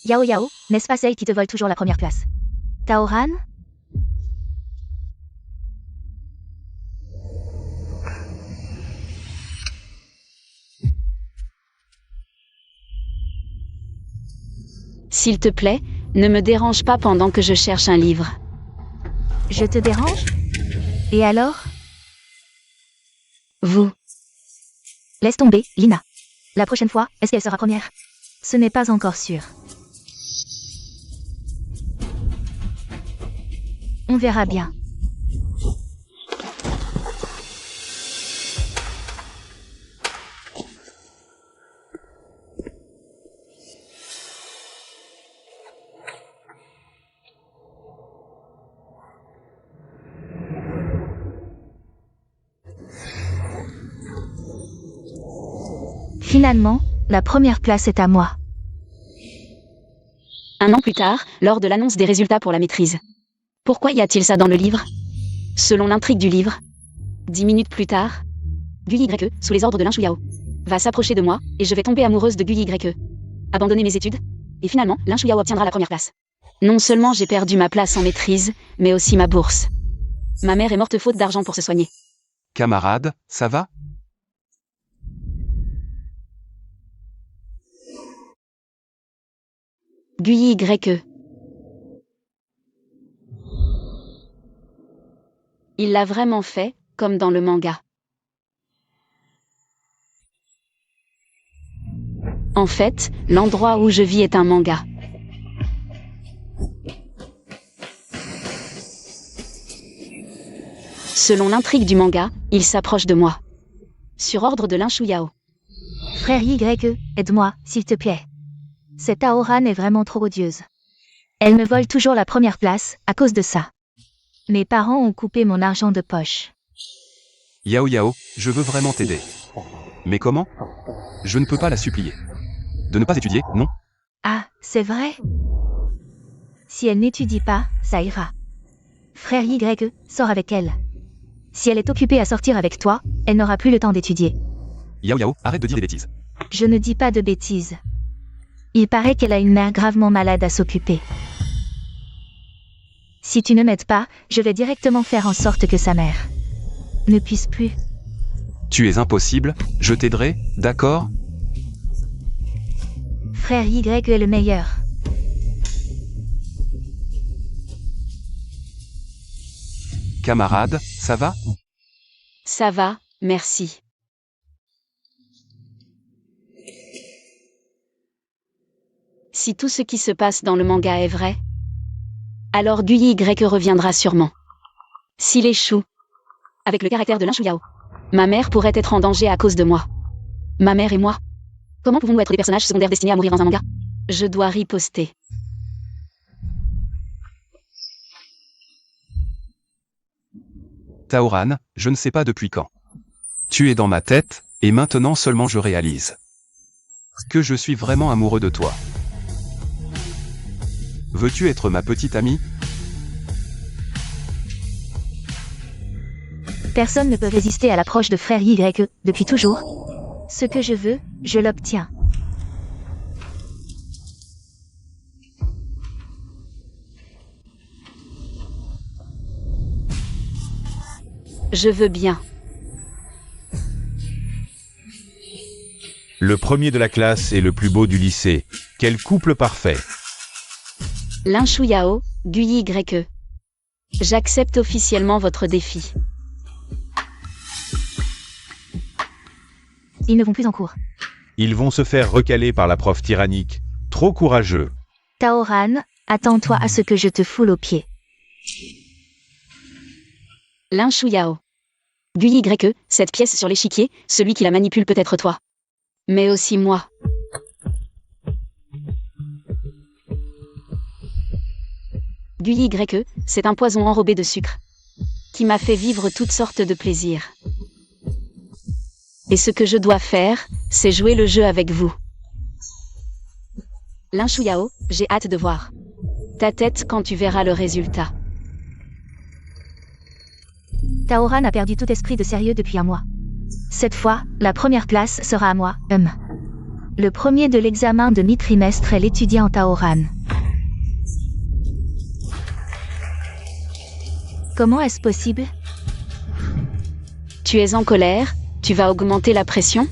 Yao Yao, n'est-ce pas celle qui te vole toujours la première place? Taoran? S'il te plaît, ne me dérange pas pendant que je cherche un livre. Je te dérange? Et alors? Vous. Laisse tomber, Lina. La prochaine fois, est-ce qu'elle sera première? Ce n'est pas encore sûr. On verra bien. Finalement, la première place est à moi. Un an plus tard, lors de l'annonce des résultats pour la maîtrise. Pourquoi y a-t-il ça dans le livre? Selon l'intrigue du livre. 10 minutes plus tard, Gu Ye, sous les ordres de Lin Shuliao, va s'approcher de moi, et je vais tomber amoureuse de Gu Ye. Abandonner mes études? Et finalement, Lin Shuliao obtiendra la première place. Non seulement j'ai perdu ma place en maîtrise, mais aussi ma bourse. Ma mère est morte faute d'argent pour se soigner. Camarade, ça va? Gu Ye. Il l'a vraiment fait, comme dans le manga. En fait, l'endroit où je vis est un manga. Selon l'intrigue du manga, il s'approche de moi. Sur ordre de Lin Shuliao. Frère Y, aide-moi, s'il te plaît. Cette Taoran est vraiment trop odieuse. Elle me vole toujours la première place, à cause de ça. Mes parents ont coupé mon argent de poche. Yao Yao, je veux vraiment t'aider. Mais comment? Je ne peux pas la supplier. De ne pas étudier, non? Ah, c'est vrai? Si elle n'étudie pas, ça ira. Frère Y, sors avec elle. Si elle est occupée à sortir avec toi, elle n'aura plus le temps d'étudier. Yao Yao, arrête de dire des bêtises. Je ne dis pas de bêtises. Il paraît qu'elle a une mère gravement malade à s'occuper. Si tu ne m'aides pas, je vais directement faire en sorte que sa mère ne puisse plus. Tu es impossible, je t'aiderai, d'accord? Frère Y est le meilleur. Camarade, ça va? Ça va, merci. Si tout ce qui se passe dans le manga est vrai, alors Gu Ye reviendra sûrement. S'il échoue, avec le caractère de Lin Shuliao, ma mère pourrait être en danger à cause de moi. Ma mère et moi. Comment pouvons-nous être des personnages secondaires destinés à mourir dans un manga? Je dois riposter. Taoran, je ne sais pas depuis quand. Tu es dans ma tête, et maintenant seulement je réalise que je suis vraiment amoureux de toi. Veux-tu être ma petite amie? Personne ne peut résister à l'approche de frère Y, depuis toujours. Ce que je veux, je l'obtiens. Je veux bien. Le premier de la classe et le plus beau du lycée. Quel couple parfait. Lin Shuliao, Gu Ye. J'accepte officiellement votre défi. Ils ne vont plus en cours. Ils vont se faire recaler par la prof tyrannique. Trop courageux. Taoran, attends-toi à ce que je te foule aux pieds. Lin Shuliao. Gu Ye, cette pièce sur l'échiquier, celui qui la manipule peut être toi. Mais aussi moi. Gu Ye, c'est un poison enrobé de sucre, qui m'a fait vivre toutes sortes de plaisirs. Et ce que je dois faire, c'est jouer le jeu avec vous. Lin Shuliao, j'ai hâte de voir ta tête quand tu verras le résultat. Taoran a perdu tout esprit de sérieux depuis un mois. Cette fois, la première place sera à moi, Le premier de l'examen de mi-trimestre est l'étudiant Taoran. Comment est-ce possible? Tu es en colère? Tu vas augmenter la pression?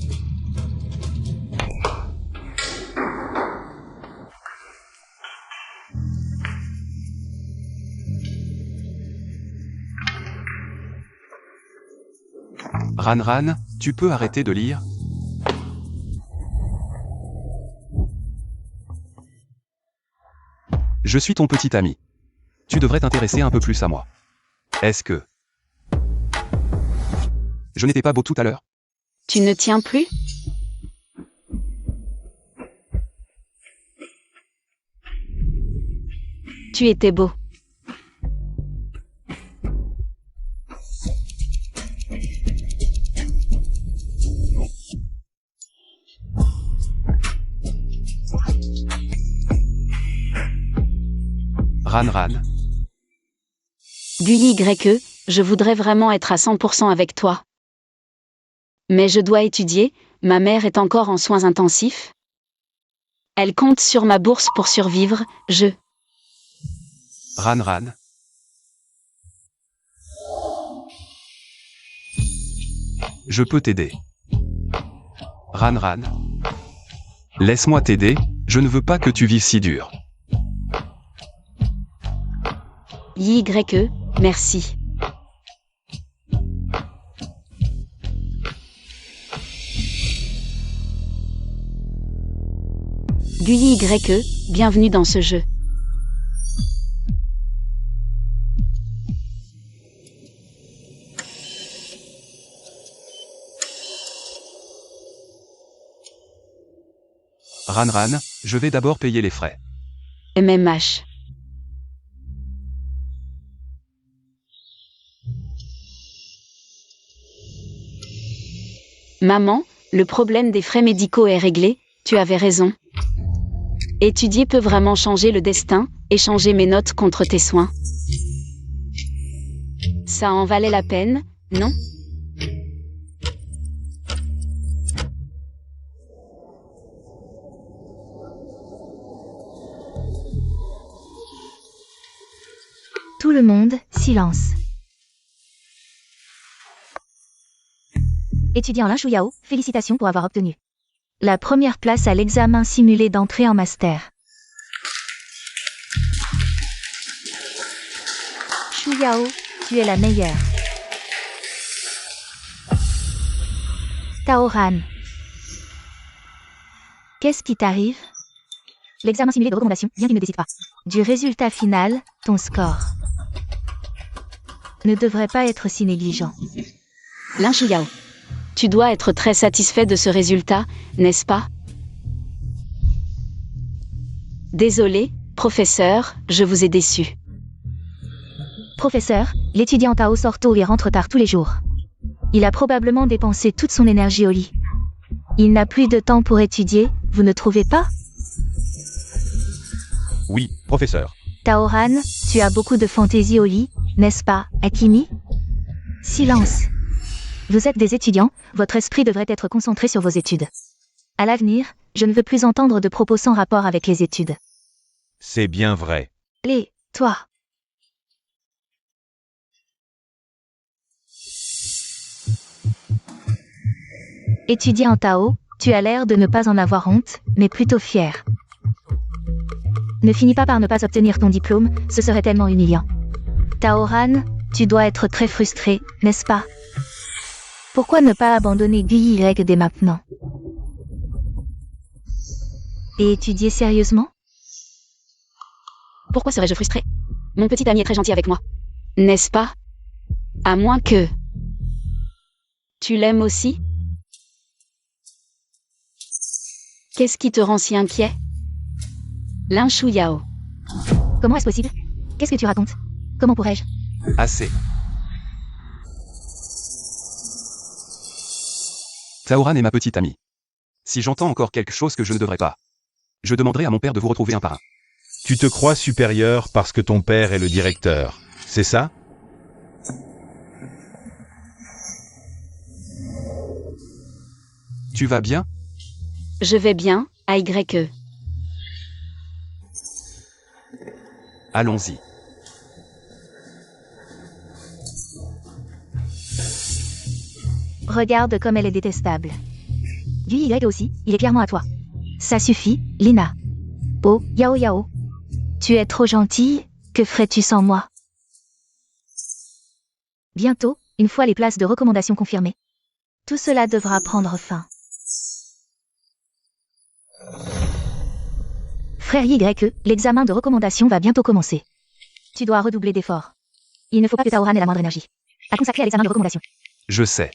Ran, tu peux arrêter de lire? Je suis ton petit ami. Tu devrais t'intéresser un peu plus à moi. Est-ce que... Je n'étais pas beau tout à l'heure? Tu ne tiens plus? Tu étais beau. Ran. Guy, je voudrais vraiment être à 100% avec toi. Mais je dois étudier, ma mère est encore en soins intensifs. Elle compte sur ma bourse pour survivre, Ran. Je peux t'aider. Ran. Laisse-moi t'aider, je ne veux pas que tu vives si dur. YE, merci. YE, bienvenue dans ce jeu. Ran, je vais d'abord payer les frais. MMH. Maman, le problème des frais médicaux est réglé, tu avais raison. Étudier peut vraiment changer le destin, échanger mes notes contre tes soins. Ça en valait la peine, non? Tout le monde, silence. Étudiant Lin Shuyao, félicitations pour avoir obtenu la première place à l'examen simulé d'entrée en master. Shuyao, tu es la meilleure. Taoran. Qu'est-ce qui t'arrive? L'examen simulé de recommandation, bien qu'il ne décide pas du résultat final, ton score ne devrait pas être si négligent. Lin Shuyao. Tu dois être très satisfait de ce résultat, n'est-ce pas? Désolé, professeur, je vous ai déçu. Professeur, l'étudiant Tao sort tôt et rentre tard tous les jours. Il a probablement dépensé toute son énergie au lit. Il n'a plus de temps pour étudier, vous ne trouvez pas? Oui, professeur. Taoran, tu as beaucoup de fantaisie au lit, n'est-ce pas, Akimi? Silence. Vous êtes des étudiants, votre esprit devrait être concentré sur vos études. À l'avenir, je ne veux plus entendre de propos sans rapport avec les études. C'est bien vrai. Toi. Étudiant Tao, tu as l'air de ne pas en avoir honte, mais plutôt fier. Ne finis pas par ne pas obtenir ton diplôme, ce serait tellement humiliant. Taoran, tu dois être très frustré, n'est-ce pas? Pourquoi ne pas abandonner Guy dès maintenant? Et étudier sérieusement? Pourquoi serais-je frustrée? Mon petit ami est très gentil avec moi. N'est-ce pas? À moins que... Tu l'aimes aussi? Qu'est-ce qui te rend si inquiet? Lin Shuyao. Comment est-ce possible? Qu'est-ce que tu racontes? Comment pourrais-je? Assez. Taoran est ma petite amie. Si j'entends encore quelque chose que je ne devrais pas, je demanderai à mon père de vous retrouver un par un. Tu te crois supérieur parce que ton père est le directeur, c'est ça? Tu vas bien? Je vais bien, AYE. Allons-y. Regarde comme elle est détestable. Du Y aussi, il est clairement à toi. Ça suffit, Lina. Oh, Yao Yao. Tu es trop gentille, que ferais-tu sans moi? Bientôt, une fois les places de recommandation confirmées. Tout cela devra prendre fin. Frère YE, l'examen de recommandation va bientôt commencer. Tu dois redoubler d'efforts. Il ne faut pas que Taoran ait la moindre énergie à consacrer à l'examen de recommandation. Je sais.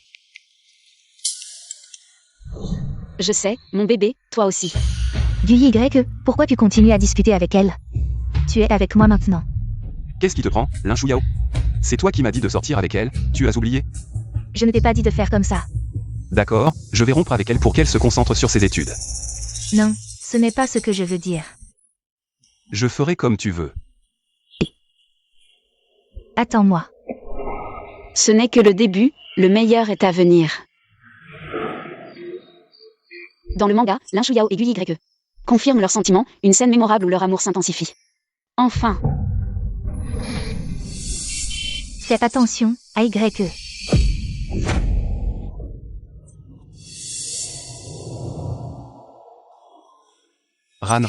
Je sais, mon bébé, toi aussi. Du YE, pourquoi tu continues à discuter avec elle? Tu es avec moi maintenant. Qu'est-ce qui te prend, Lin Shuliao? C'est toi qui m'as dit de sortir avec elle, tu as oublié? Je ne t'ai pas dit de faire comme ça. D'accord, je vais rompre avec elle pour qu'elle se concentre sur ses études. Non, ce n'est pas ce que je veux dire. Je ferai comme tu veux. Attends-moi. Ce n'est que le début, le meilleur est à venir. Dans le manga, Lin Shuliao et YE confirment leurs sentiments, une scène mémorable où leur amour s'intensifie. Enfin. Faites attention, à YE. Ran.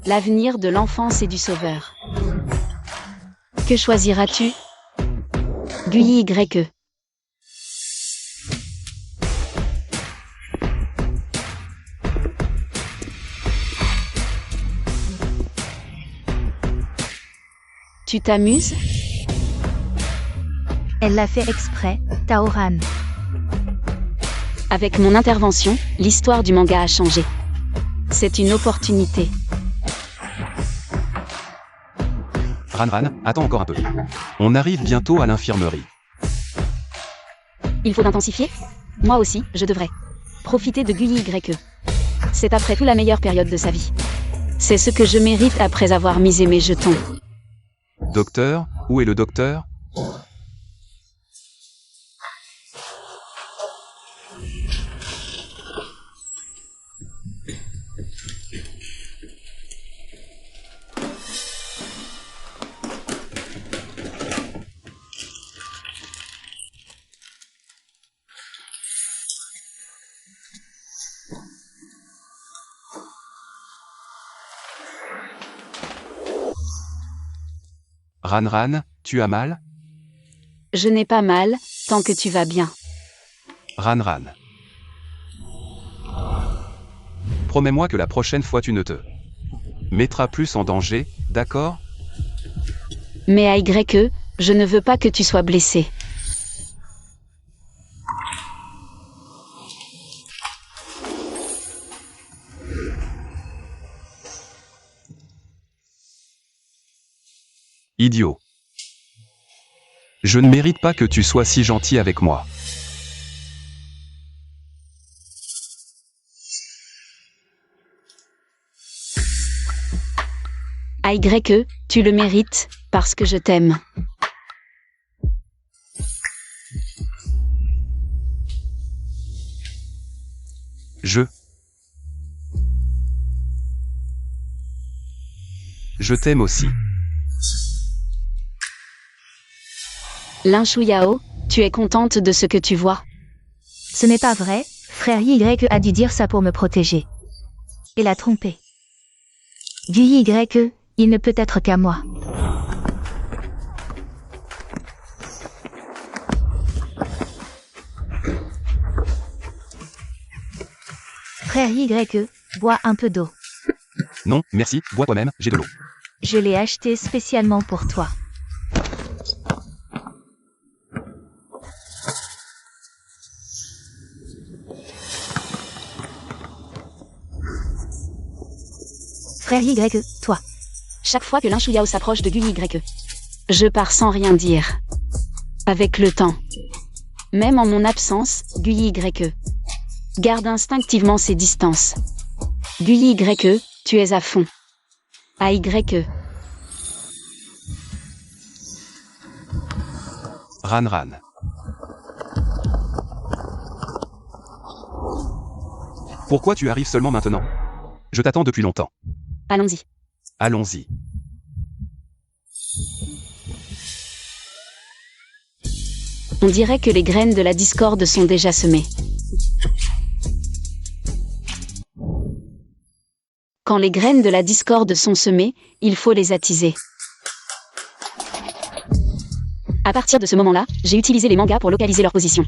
L'avenir de l'enfance et du sauveur. Que choisiras-tu? YE. Tu t'amuses? Elle l'a fait exprès, Taoran. Avec mon intervention, l'histoire du manga a changé. C'est une opportunité. Ran, attends encore un peu. On arrive bientôt à l'infirmerie. Il faut intensifier? Moi aussi, je devrais. Profiter de YE. C'est après tout la meilleure période de sa vie. C'est ce que je mérite après avoir misé mes jetons. Docteur, où est le docteur? Ran, tu as mal? Je n'ai pas mal, tant que tu vas bien. Ran. Promets-moi que la prochaine fois tu ne te mettras plus en danger, d'accord? Mais AYE, je ne veux pas que tu sois blessé. Idiot. Je ne mérite pas que tu sois si gentil avec moi. AYE, tu le mérites, parce que je t'aime. Je t'aime aussi. Lin Shuliao, tu es contente de ce que tu vois? Ce n'est pas vrai, frère YE a dû dire ça pour me protéger. Et l'a trompé. Du YE, il ne peut être qu'à moi. Frère YE, bois un peu d'eau. Non, merci, bois toi-même, j'ai de l'eau. Je l'ai acheté spécialement pour toi. Frère YE, toi. Chaque fois que Lin Shuliao s'approche de YE, je pars sans rien dire. Avec le temps. Même en mon absence, YE garde instinctivement ses distances. YE, tu es à fond. AYE. Ran. Pourquoi tu arrives seulement maintenant? Je t'attends depuis longtemps. Allons-y. Allons-y. On dirait que les graines de la discorde sont déjà semées. Quand les graines de la discorde sont semées, il faut les attiser. À partir de ce moment-là, j'ai utilisé les mangas pour localiser leur position.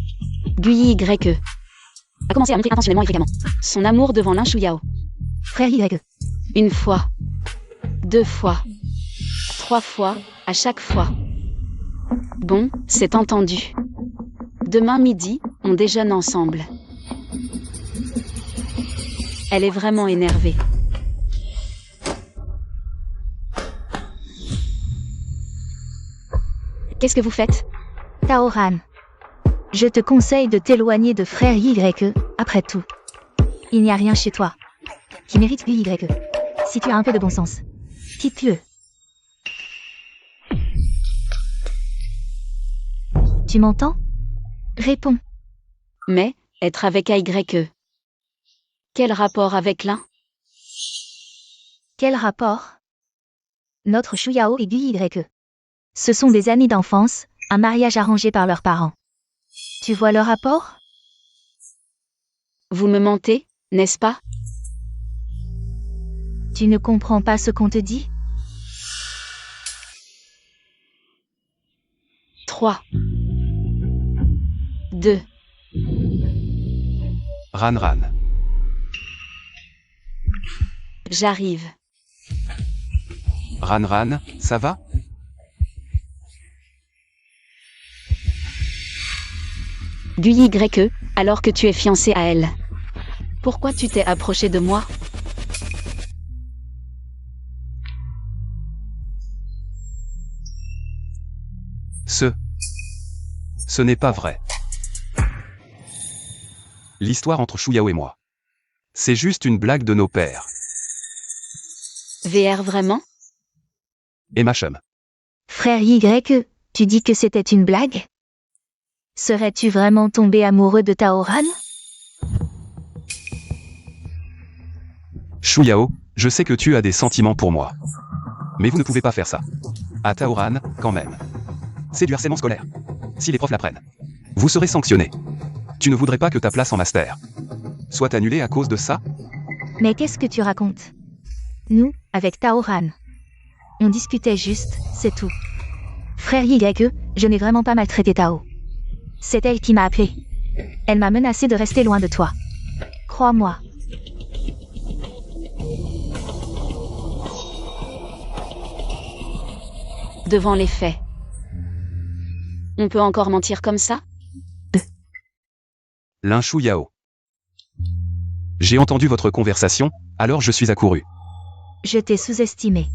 Guyi YE a commencé à montrer intentionnellement et fréquemment son amour devant Lin Shuyao. Frère YE. Une fois, 2 fois, 3 fois, à chaque fois. Bon, c'est entendu. Demain midi, on déjeune ensemble. Elle est vraiment énervée. Qu'est-ce que vous faites? Taoran. Je te conseille de t'éloigner de frère YE, après tout. Il n'y a rien chez toi qui mérite YE. Si tu as un peu de bon sens, quitte-le. Tu m'entends? Réponds. Mais, être avec AYE. Quel rapport avec l'un? Quel rapport? Notre Shuyao et YE. Ce sont des amis d'enfance, un mariage arrangé par leurs parents. Tu vois le rapport? Vous me mentez, n'est-ce pas? Tu ne comprends pas ce qu'on te dit? 3, 2, Ran. j'arrive. Ran, ça va? Guyi YE, alors que tu es fiancé à elle. Pourquoi tu t'es approché de moi? Ce n'est pas vrai. L'histoire entre Shuyao et moi. C'est juste une blague de nos pères. VR vraiment? Et ma chum. Frère YE, tu dis que c'était une blague? Serais-tu vraiment tombé amoureux de Taoran? Shuyao, je sais que tu as des sentiments pour moi. Mais vous ne pouvez pas faire ça. À Taoran, quand même. C'est du harcèlement scolaire. Si les profs l'apprennent, vous serez sanctionné. Tu ne voudrais pas que ta place en master soit annulée à cause de ça? Mais qu'est-ce que tu racontes? Nous, avec Taoran. On discutait juste, c'est tout. Frère YE, je n'ai vraiment pas maltraité Tao. C'est elle qui m'a appelé. Elle m'a menacé de rester loin de toi. Crois-moi. Devant les faits. On peut encore mentir comme ça? Lin Shuyao. J'ai entendu votre conversation, alors je suis accouru. Je t'ai sous-estimé.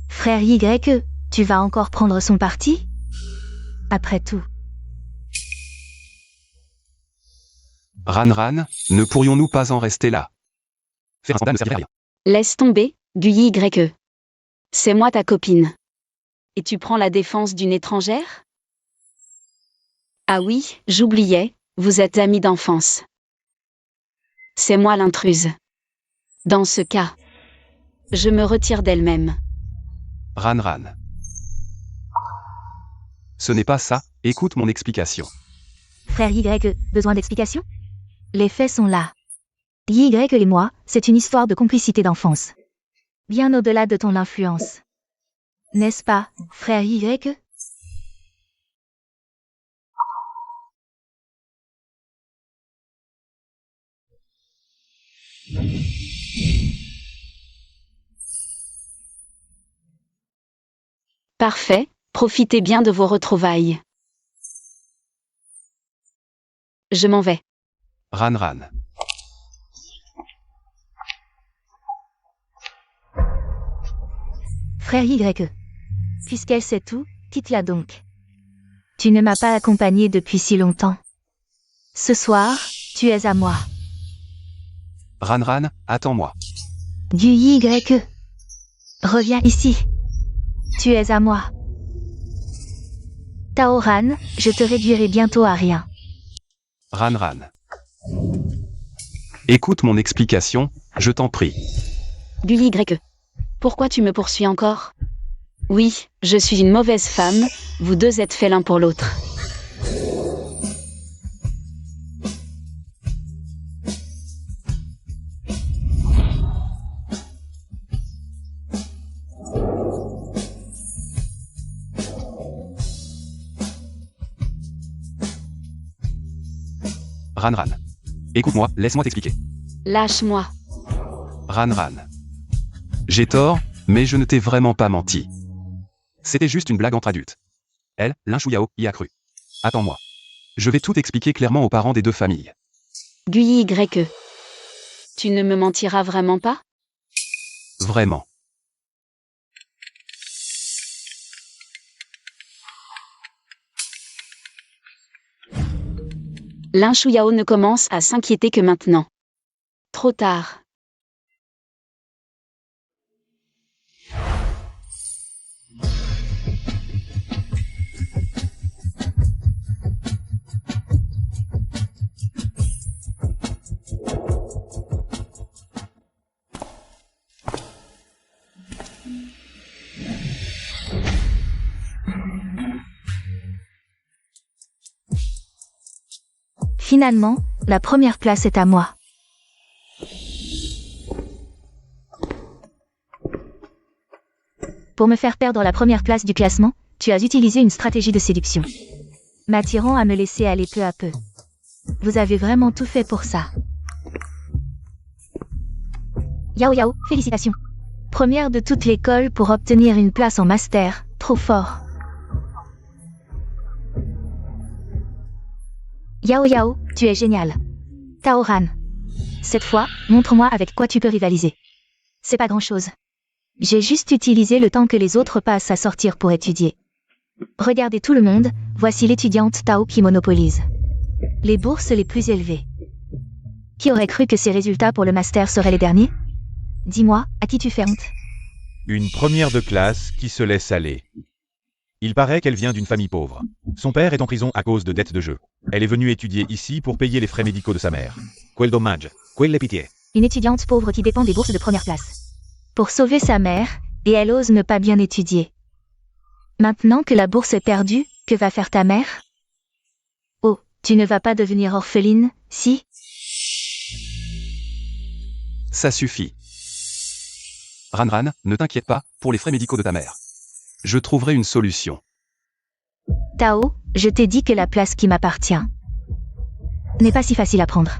Frère YE, tu vas encore prendre son parti? Après tout. Ran, ne pourrions-nous pas en rester là? Faire un scandale ne servirait à rien. Laisse tomber, Guyi YE. C'est moi ta copine. Et tu prends la défense d'une étrangère? Ah oui, j'oubliais, vous êtes amis d'enfance. C'est moi l'intruse. Dans ce cas, je me retire d'elle-même. Ran. Ce n'est pas ça, écoute mon explication. Frère YE, besoin d'explication? Les faits sont là. YE et moi, c'est une histoire de complicité d'enfance. Bien au-delà de ton influence. N'est-ce pas, frère YE? Parfait, profitez bien de vos retrouvailles. Je m'en vais. Ran. Frère YE. Puisqu'elle sait tout, quitte-la donc. Tu ne m'as pas accompagné depuis si longtemps. Ce soir, tu es à moi. Ran, attends-moi. Guyi YE. Reviens ici. Tu es à moi. Taoran, je te réduirai bientôt à rien. Ran. Écoute mon explication, je t'en prie. Guyi. Pourquoi tu me poursuis encore? Oui, je suis une mauvaise femme, vous deux êtes faits l'un pour l'autre. Ran. Écoute-moi, laisse-moi t'expliquer. Lâche-moi. Ran. J'ai tort, mais je ne t'ai vraiment pas menti. C'était juste une blague entre adultes. Elle, Lin Shuya, y a cru. Attends-moi. Je vais tout expliquer clairement aux parents des deux familles. Guyi. Tu ne me mentiras vraiment pas? Vraiment. Lin Shuyao ne commence à s'inquiéter que maintenant. Trop tard. Finalement, la première place est à moi. Pour me faire perdre la première place du classement, tu as utilisé une stratégie de séduction, m'attirant à me laisser aller peu à peu. Vous avez vraiment tout fait pour ça. Yao, félicitations. Première de toute l'école pour obtenir une place en master, trop fort. Yao, tu es génial. Taoran. Cette fois, montre-moi avec quoi tu peux rivaliser. C'est pas grand-chose. J'ai juste utilisé le temps que les autres passent à sortir pour étudier. Regardez tout le monde, voici l'étudiante Tao qui monopolise les bourses les plus élevées. Qui aurait cru que ces résultats pour le master seraient les derniers? Dis-moi, à qui tu fais honte? Une première de classe qui se laisse aller. Il paraît qu'elle vient d'une famille pauvre. Son père est en prison à cause de dettes de jeu. Elle est venue étudier ici pour payer les frais médicaux de sa mère. Quel dommage, quelle pitié. Une étudiante pauvre qui dépend des bourses de première classe. Pour sauver sa mère, et elle ose ne pas bien étudier. Maintenant que la bourse est perdue, que va faire ta mère? Oh, tu ne vas pas devenir orpheline, si? Ça suffit. Ran, ne t'inquiète pas, pour les frais médicaux de ta mère. Je trouverai une solution. Tao, je t'ai dit que la place qui m'appartient n'est pas si facile à prendre.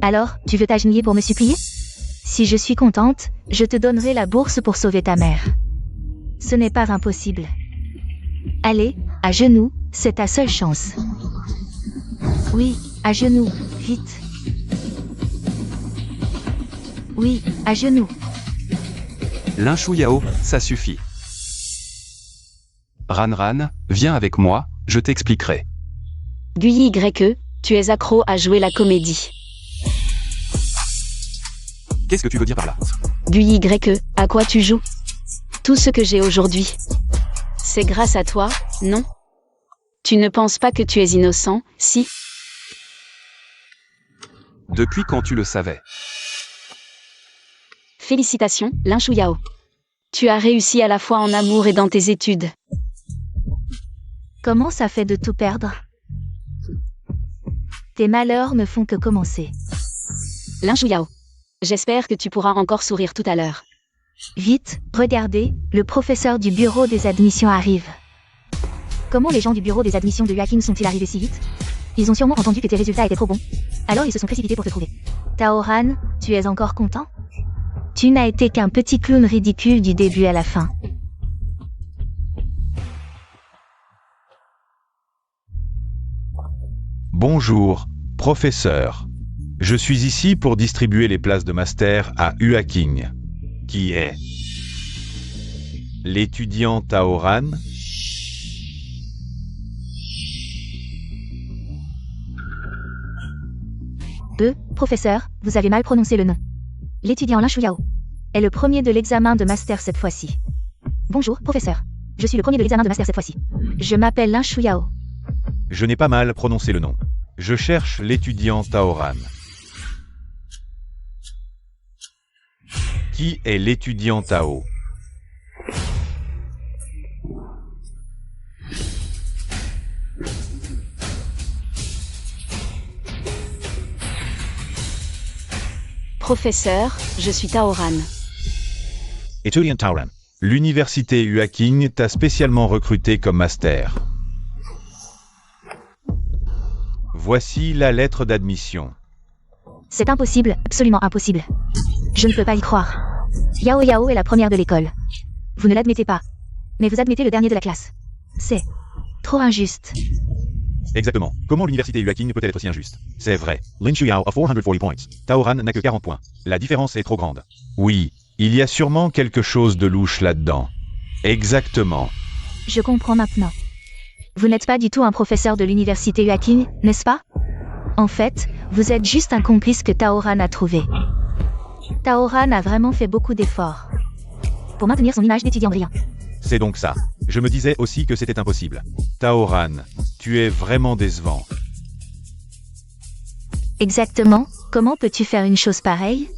Alors, tu veux t'agenouiller pour me supplier? Si je suis contente, je te donnerai la bourse pour sauver ta mère. Ce n'est pas impossible. Allez, à genoux, c'est ta seule chance. Oui, à genoux, vite. Oui, à genoux. Lin Shuyao, ça suffit. Ran, viens avec moi, je t'expliquerai. Guyi. Tu es accro à jouer la comédie. Qu'est-ce que tu veux dire par là? Guyi. À quoi tu joues? Tout ce que j'ai aujourd'hui. C'est grâce à toi, non? Tu ne penses pas que tu es innocent, si? Depuis quand tu le savais? Félicitations, Lin Shuyao. Tu as réussi à la fois en amour et dans tes études. Comment ça fait de tout perdre? Tes malheurs ne font que commencer. Lin Shuyao. J'espère que tu pourras encore sourire tout à l'heure. Vite, regardez, le professeur du bureau des admissions arrive. Comment les gens du bureau des admissions de Yuaking sont-ils arrivés si vite? Ils ont sûrement entendu que tes résultats étaient trop bons. Alors ils se sont précipités pour te trouver. Taoran, tu es encore content? Tu n'as été qu'un petit clown ridicule du début à la fin. Bonjour, professeur. Je suis ici pour distribuer les places de master à Yuaking, qui est l'étudiant Taoran. Professeur, vous avez mal prononcé le nom. L'étudiant Lin Shuyao est le premier de l'examen de master cette fois-ci. Bonjour, professeur. Je suis le premier de l'examen de master cette fois-ci. Je m'appelle Lin Shuyao. Je n'ai pas mal prononcé le nom. Je cherche l'étudiant Taoran. Qui est l'étudiant Tao? Professeur, je suis Taoran. Étudiant Taoran. L'université Huaqing t'a spécialement recruté comme master. Voici la lettre d'admission. C'est impossible, absolument impossible. Je ne peux pas y croire. Yao Yao est la première de l'école. Vous ne l'admettez pas. Mais vous admettez le dernier de la classe. C'est trop injuste. Exactement. Comment l'université Huaqing peut-elle être aussi injuste? C'est vrai. Lin Chuyao a 440 points. Taoran n'a que 40 points. La différence est trop grande. Oui, il y a sûrement quelque chose de louche là-dedans. Exactement. Je comprends maintenant. Vous n'êtes pas du tout un professeur de l'université Huaqing, n'est-ce pas? En fait, vous êtes juste un complice que Taoran a trouvé. Taoran a vraiment fait beaucoup d'efforts pour maintenir son image d'étudiant brillant. C'est donc ça. Je me disais aussi que c'était impossible. Taoran, tu es vraiment décevant. Exactement. Comment peux-tu faire une chose pareille?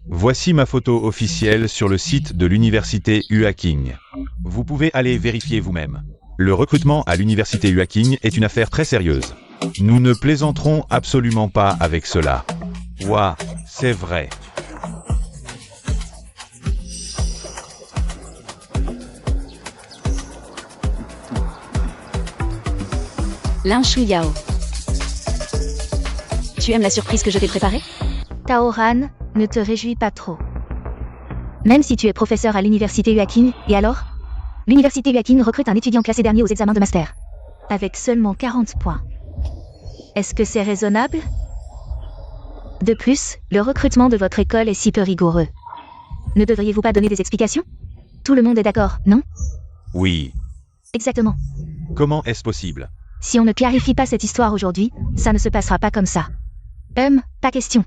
Voici ma photo officielle sur le site de l'université Huaqing. Vous pouvez aller vérifier vous-même. Le recrutement à l'université Huaqing est une affaire très sérieuse. Nous ne plaisanterons absolument pas avec cela. Ouah, c'est vrai. Lin Chuyao. Tu aimes la surprise que je t'ai préparée? Taoran, ne te réjouis pas trop. Même si tu es professeur à l'université Huaqing, et alors? L'université Huaqing recrute un étudiant classé dernier aux examens de master. Avec seulement 40 points. Est-ce que c'est raisonnable? De plus, le recrutement de votre école est si peu rigoureux. Ne devriez-vous pas donner des explications? Tout le monde est d'accord, non? Oui. Exactement. Comment est-ce possible? Si on ne clarifie pas cette histoire aujourd'hui, ça ne se passera pas comme ça. Pas question.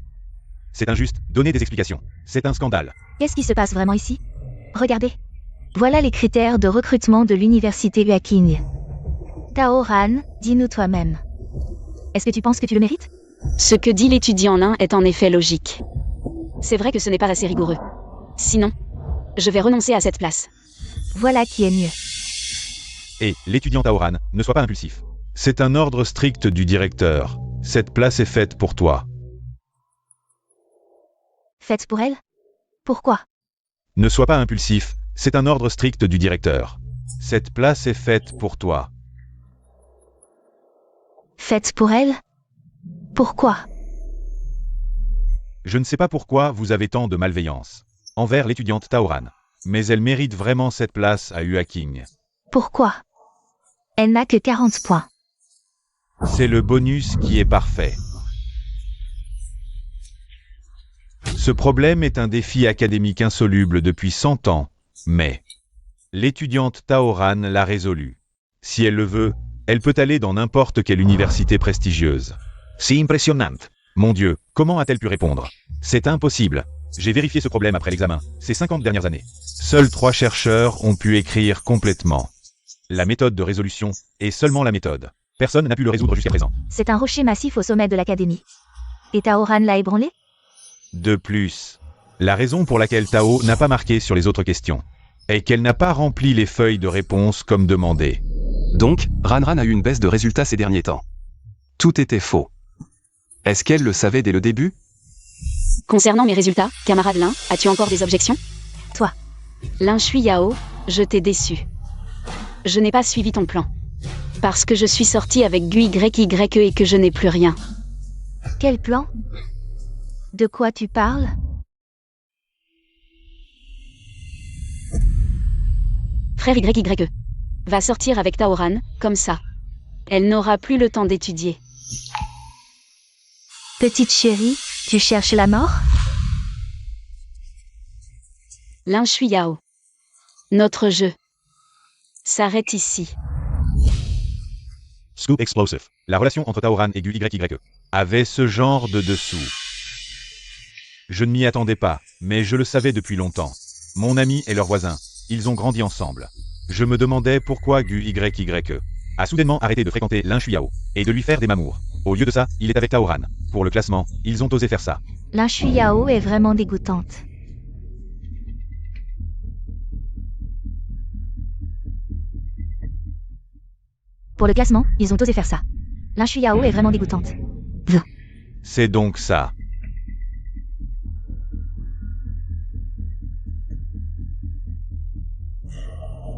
C'est injuste, donnez des explications. C'est un scandale. Qu'est-ce qui se passe vraiment ici? Regardez. Voilà les critères de recrutement de l'université Huaqing. Taoran, dis-nous toi-même. Est-ce que tu penses que tu le mérites? Ce que dit l'étudiant Lin est en effet logique. C'est vrai que ce n'est pas assez rigoureux. Sinon, je vais renoncer à cette place. Voilà qui est mieux. Et, l'étudiant Taoran, ne sois pas impulsif. C'est un ordre strict du directeur. Cette place est faite pour toi. Faites pour elle? Pourquoi? Ne sois pas impulsif, c'est un ordre strict du directeur. Cette place est faite pour toi. Faites pour elle? Pourquoi? Je ne sais pas pourquoi vous avez tant de malveillance envers l'étudiante Taoran, mais elle mérite vraiment cette place à Huaqing. Pourquoi? Elle n'a que 40 points. C'est le bonus qui est parfait. Ce problème est un défi académique insoluble depuis 100 ans, mais l'étudiante Taoran l'a résolu. Si elle le veut, elle peut aller dans n'importe quelle université prestigieuse. C'est impressionnant. Mon Dieu, comment a-t-elle pu répondre? C'est impossible. J'ai vérifié ce problème après l'examen, ces 50 dernières années. Seuls 3 chercheurs ont pu écrire complètement. La méthode de résolution est seulement la méthode. Personne n'a pu le résoudre jusqu'à présent. C'est un rocher massif au sommet de l'académie. Et Taoran l'a ébranlé? De plus, la raison pour laquelle Tao n'a pas marqué sur les autres questions est qu'elle n'a pas rempli les feuilles de réponse comme demandé. Donc, Ranran a eu une baisse de résultats ces derniers temps. Tout était faux. Est-ce qu'elle le savait dès le début? Concernant mes résultats, camarade Lin, as-tu encore des objections? Toi. Lin Chuyao, je t'ai déçu. Je n'ai pas suivi ton plan. Parce que je suis sortie avec GUYE et que je n'ai plus rien. Quel plan? De quoi tu parles? Frère YYE. Va sortir avec Taoran, comme ça. Elle n'aura plus le temps d'étudier. Petite chérie, tu cherches la mort? Lin Chuyao. Notre jeu s'arrête ici. Scoop Explosive. La relation entre Taoran et GUYE avait ce genre de dessous. Je ne m'y attendais pas, mais je le savais depuis longtemps. Mon ami et leur voisin, ils ont grandi ensemble. Je me demandais pourquoi GUYE. a soudainement arrêté de fréquenter Lin Shuiao et de lui faire des mamours. Au lieu de ça, il est avec Tao Han. Pour le classement, ils ont osé faire ça. Lin Shuiao est vraiment dégoûtante. Pour le classement, ils ont osé faire ça. Lin Shuiao est vraiment dégoûtante. C'est donc ça.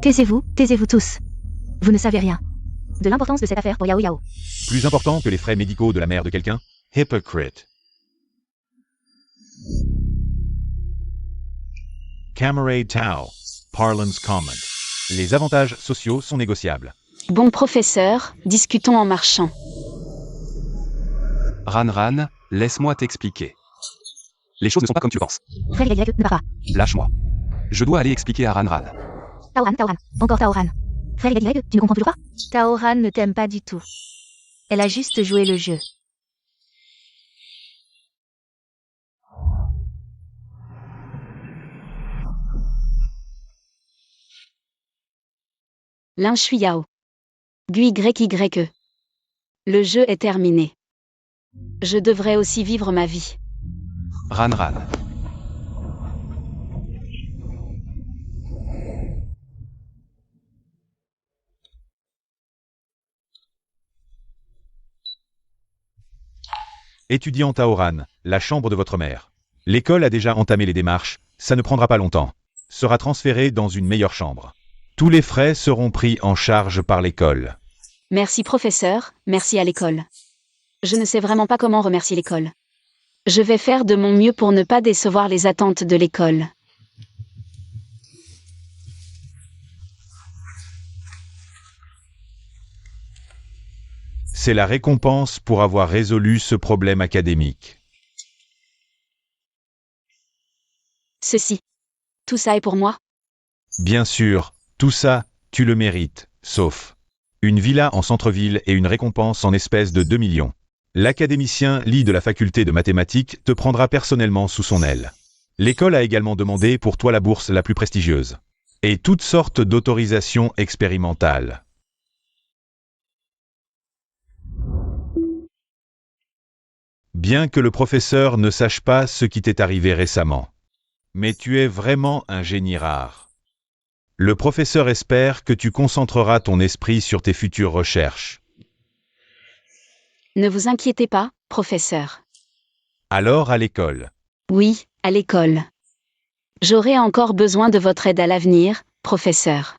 Taisez-vous tous. Vous ne savez rien de l'importance de cette affaire pour Yao Yao. Plus important que les frais médicaux de la mère de quelqu'un? Hypocrite. Camarade Tao. Parlance comment. Les avantages sociaux sont négociables. Bon professeur, discutons en marchant. Ran, laisse-moi t'expliquer. Les choses ne sont pas comme tu penses. Frère Y, ne pars pas. Lâche-moi. Je dois aller expliquer à Ran. Tao Han. Encore Tao Han. Frère Y, tu ne comprends toujours pas? Tao Han ne t'aime pas du tout. Elle a juste joué le jeu. Lin Shuiao. GUYYE. Le jeu est terminé. Je devrais aussi vivre ma vie. Ran. Étudiant Tao Han, la chambre de votre mère. L'école a déjà entamé les démarches, ça ne prendra pas longtemps. Sera transféré dans une meilleure chambre. Tous les frais seront pris en charge par l'école. Merci professeur, merci à l'école. Je ne sais vraiment pas comment remercier l'école. Je vais faire de mon mieux pour ne pas décevoir les attentes de l'école. C'est la récompense pour avoir résolu ce problème académique. Ceci. Tout ça est pour moi? Bien sûr, tout ça, tu le mérites, sauf une villa en centre-ville et une récompense en espèces de 2 millions. L'académicien Li de la faculté de mathématiques te prendra personnellement sous son aile. L'école a également demandé pour toi la bourse la plus prestigieuse. Et toutes sortes d'autorisations expérimentales. Bien que le professeur ne sache pas ce qui t'est arrivé récemment. Mais tu es vraiment un génie rare. Le professeur espère que tu concentreras ton esprit sur tes futures recherches. Ne vous inquiétez pas, professeur. Alors à l'école. Oui, à l'école. J'aurai encore besoin de votre aide à l'avenir, professeur.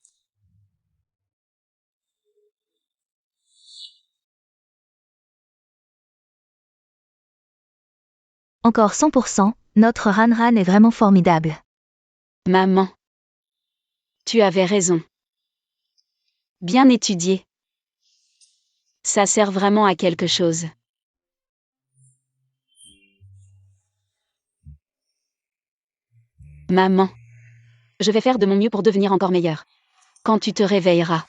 Encore 100%, notre Ran est vraiment formidable. Maman. Tu avais raison. Bien étudié. Ça sert vraiment à quelque chose. Maman. Je vais faire de mon mieux pour devenir encore meilleure. Quand tu te réveilleras.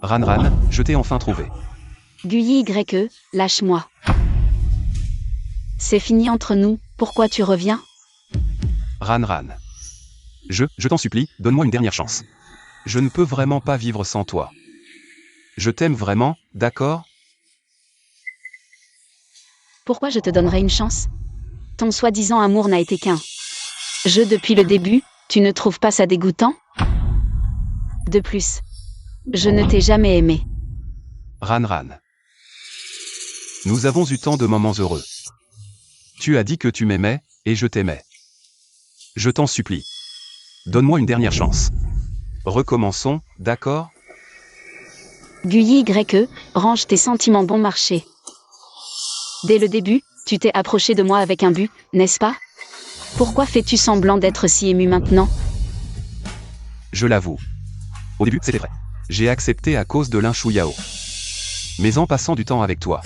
Ran, je t'ai enfin trouvé. GUYYE, lâche-moi. C'est fini entre nous, pourquoi tu reviens? Ran. Je t'en supplie, donne-moi une dernière chance. Je ne peux vraiment pas vivre sans toi. Je t'aime vraiment, d'accord? Pourquoi je te donnerais une chance? Ton soi-disant amour n'a été qu'un jeu depuis le début, tu ne trouves pas ça dégoûtant? De plus, je ne t'ai jamais aimé. Ran. Nous avons eu tant de moments heureux. Tu as dit que tu m'aimais, et je t'aimais. Je t'en supplie. Donne-moi une dernière chance. Recommençons, d'accord? GUYYE, range tes sentiments bon marché. Dès le début, tu t'es approché de moi avec un but, n'est-ce pas? Pourquoi fais-tu semblant d'être si ému maintenant? Je l'avoue. Au début, c'était vrai. J'ai accepté à cause de Lin Shuiao. Mais en passant du temps avec toi,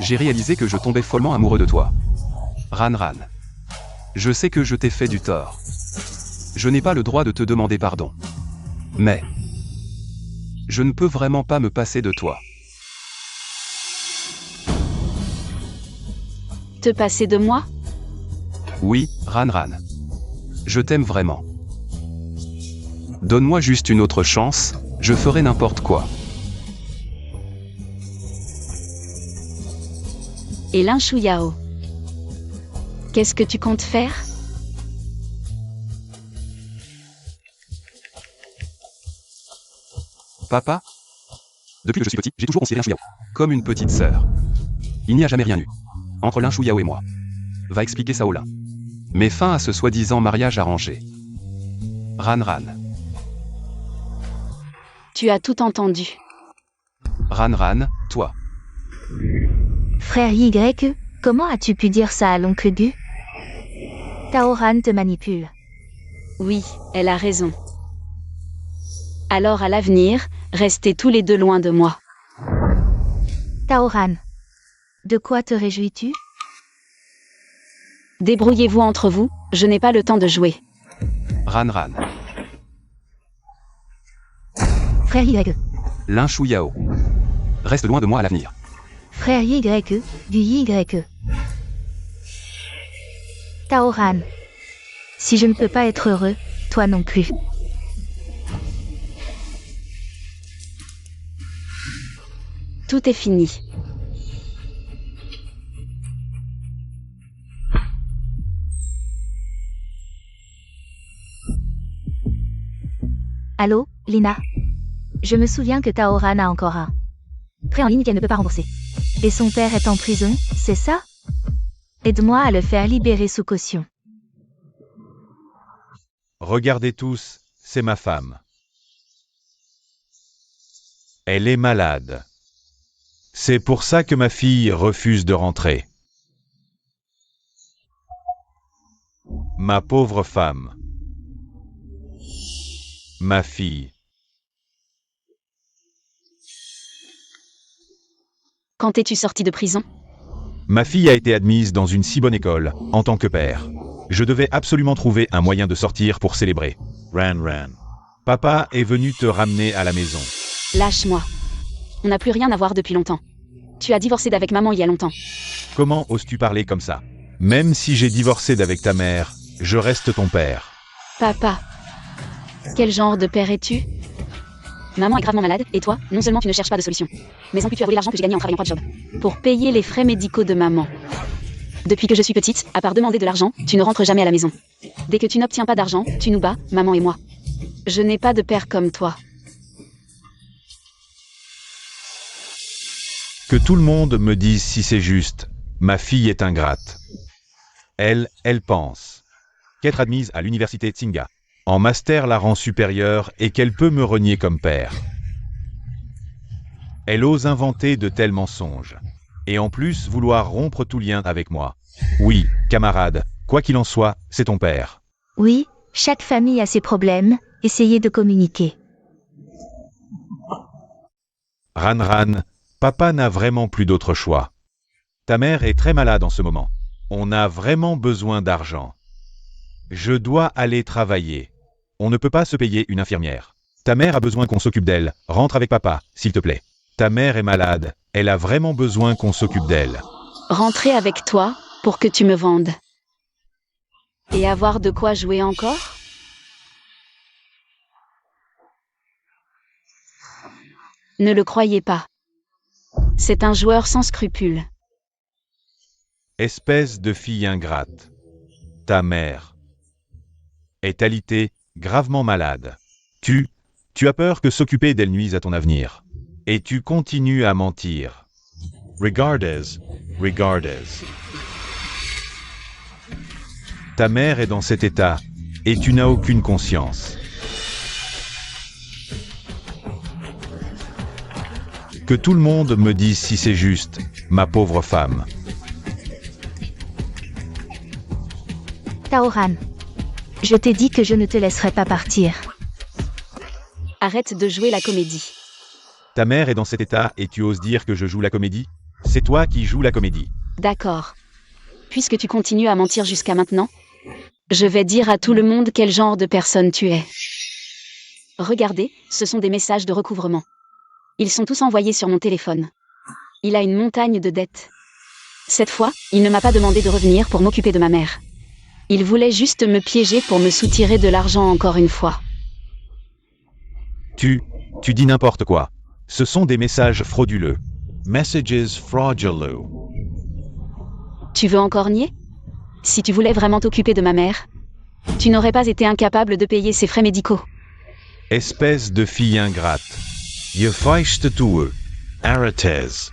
j'ai réalisé que je tombais follement amoureux de toi. Ran. Je sais que je t'ai fait du tort. Je n'ai pas le droit de te demander pardon. Mais je ne peux vraiment pas me passer de toi. Te passer de moi? Oui, Ran. Je t'aime vraiment. Donne-moi juste une autre chance, je ferai n'importe quoi. Et Lin Shuyao. Qu'est-ce que tu comptes faire? Papa? Depuis que je suis petit, j'ai toujours considéré Lin Shuyao comme une petite sœur. Il n'y a jamais rien eu entre Lin Shuyao et moi. Va expliquer ça au Lin. Mets fin à ce soi-disant mariage arrangé. Ran Ran. Tu as tout entendu. Ran Ran, toi. Frère Y, comment as-tu pu dire ça à l'oncle Gu? Taoran te manipule. Oui, elle a raison. Alors à l'avenir, restez tous les deux loin de moi. Taoran. De quoi te réjouis-tu? Débrouillez-vous entre vous, je n'ai pas le temps de jouer. Ran Ran. Frère Y. Lin Shuyao. Reste loin de moi à l'avenir. Frère Y, du Y. Taoran. Si je ne peux pas être heureux, toi non plus. Tout est fini. Allô, Lina? Je me souviens que Taoran a encore un prêt en ligne qu'elle ne peut pas rembourser. Et son père est en prison, c'est ça? Aide-moi à le faire libérer sous caution. Regardez tous, c'est ma femme. Elle est malade. C'est pour ça que ma fille refuse de rentrer. Ma pauvre femme. Ma fille. Quand es-tu sorti de prison? Ma fille a été admise dans une si bonne école, en tant que père. Je devais absolument trouver un moyen de sortir pour célébrer. Ran Ran. Papa est venu te ramener à la maison. Lâche-moi. On n'a plus rien à voir depuis longtemps. Tu as divorcé d'avec maman il y a longtemps. Comment oses-tu parler comme ça? Même si j'ai divorcé d'avec ta mère, je reste ton père. Papa. Quel genre de père es-tu? Maman est gravement malade, et toi, non seulement tu ne cherches pas de solution, mais en plus tu as volé l'argent que j'ai gagné en travaillant 3 jobs. Pour payer les frais médicaux de maman. Depuis que je suis petite, à part demander de l'argent, tu ne rentres jamais à la maison. Dès que tu n'obtiens pas d'argent, tu nous bats, maman et moi. Je n'ai pas de père comme toi. Que tout le monde me dise si c'est juste. Ma fille est ingrate. Elle pense qu'être admise à l'université Tsinga en master la rend supérieure et qu'elle peut me renier comme père. Elle ose inventer de tels mensonges. Et en plus vouloir rompre tout lien avec moi. Oui, camarade, quoi qu'il en soit, c'est ton père. Oui, chaque famille a ses problèmes, essayez de communiquer. Ran Ran, papa n'a vraiment plus d'autre choix. Ta mère est très malade en ce moment. On a vraiment besoin d'argent. Je dois aller travailler. On ne peut pas se payer une infirmière. Ta mère a besoin qu'on s'occupe d'elle. Rentre avec papa, s'il te plaît. Ta mère est malade. Elle a vraiment besoin qu'on s'occupe d'elle. Rentrer avec toi, pour que tu me vendes. Et avoir de quoi jouer encore? Ne le croyez pas. C'est un joueur sans scrupules. Espèce de fille ingrate. Ta mère est alitée, gravement malade. Tu as peur que s'occuper d'elle nuise à ton avenir. Et tu continues à mentir. Regardez. Ta mère est dans cet état, et tu n'as aucune conscience. Que tout le monde me dise si c'est juste, ma pauvre femme. Taoran. Je t'ai dit que je ne te laisserai pas partir. Arrête de jouer la comédie. Ta mère est dans cet état et tu oses dire que je joue la comédie? C'est toi qui joues la comédie. D'accord. Puisque tu continues à mentir jusqu'à maintenant, je vais dire à tout le monde quel genre de personne tu es. Regardez, ce sont des messages de recouvrement. Ils sont tous envoyés sur mon téléphone. Il a une montagne de dettes. Cette fois, il ne m'a pas demandé de revenir pour m'occuper de ma mère. Il voulait juste me piéger pour me soutirer de l'argent encore une fois. Tu dis n'importe quoi. Ce sont des messages frauduleux. Messages frauduleux. Tu veux encore nier? Si tu voulais vraiment t'occuper de ma mère, tu n'aurais pas été incapable de payer ses frais médicaux. Espèce de fille ingrate. Je feiste tue. Arates.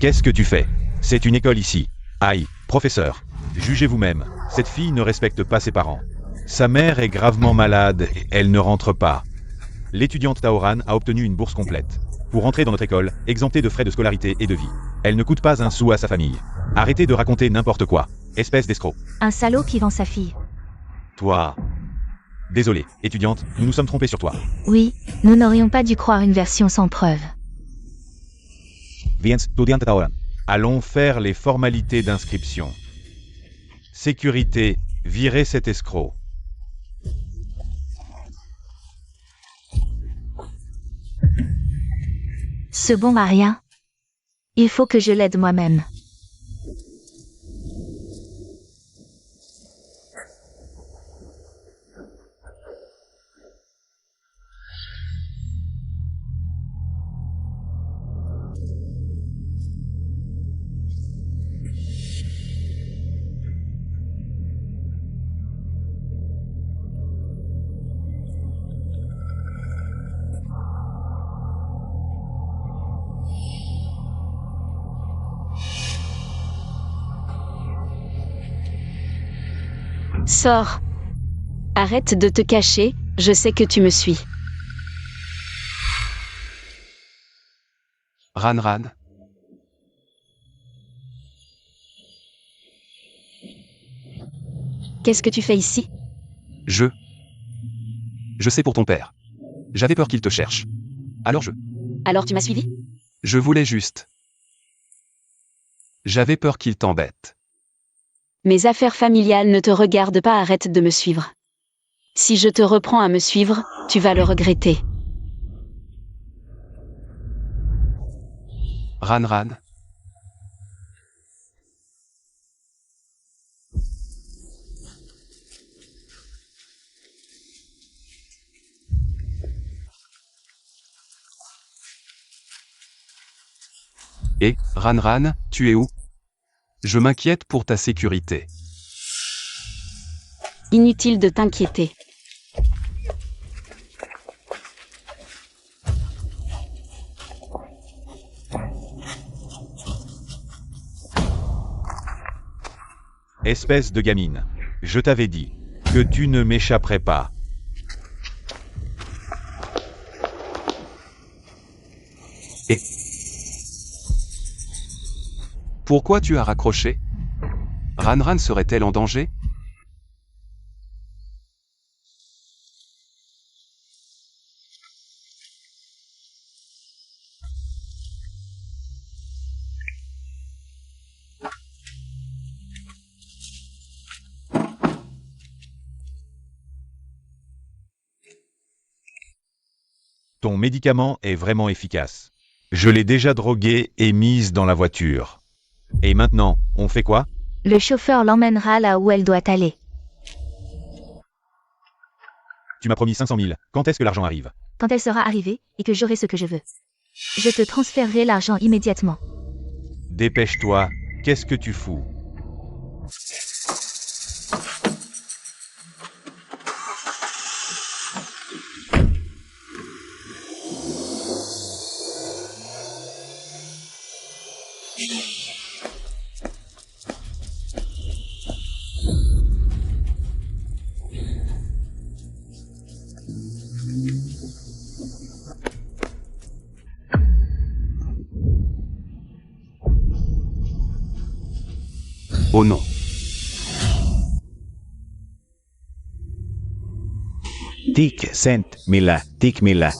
Qu'est-ce que tu fais? C'est une école ici. Aïe, professeur. Jugez vous-même. Cette fille ne respecte pas ses parents. Sa mère est gravement malade et elle ne rentre pas. L'étudiante Taoran a obtenu une bourse complète. Pour entrer dans notre école, exemptée de frais de scolarité et de vie. Elle ne coûte pas un sou à sa famille. Arrêtez de raconter n'importe quoi. Espèce d'escroc. Un salaud qui vend sa fille. Toi. Désolé, étudiante, nous nous sommes trompés sur toi. Oui, nous n'aurions pas dû croire une version sans preuve. Viens, estudiante Taoran. Allons faire les formalités d'inscription. Sécurité, virez cet escroc. Ce bon à rien. Il faut que je l'aide moi-même. Sors. Arrête de te cacher, je sais que tu me suis. Ran. Qu'est-ce que tu fais ici? Je sais pour ton père. J'avais peur qu'il te cherche. Alors Alors tu m'as suivi? Je voulais juste. J'avais peur qu'il t'embête. Mes affaires familiales ne te regardent pas, arrête de me suivre. Si je te reprends à me suivre, tu vas le regretter. Ran. Et, Ran, tu es où? Je m'inquiète pour ta sécurité. Inutile de t'inquiéter. Espèce de gamine. Je t'avais dit que tu ne m'échapperais pas. Et pourquoi tu as raccroché? Ran serait-elle en danger? Ton médicament est vraiment efficace. Je l'ai déjà droguée et mise dans la voiture. Et maintenant, on fait quoi? Le chauffeur l'emmènera là où elle doit aller. Tu m'as promis 500 000. Quand est-ce que l'argent arrive? Quand elle sera arrivée, et que j'aurai ce que je veux. Je te transférerai l'argent immédiatement. Dépêche-toi. Qu'est-ce que tu fous? Oh non. Tik millä.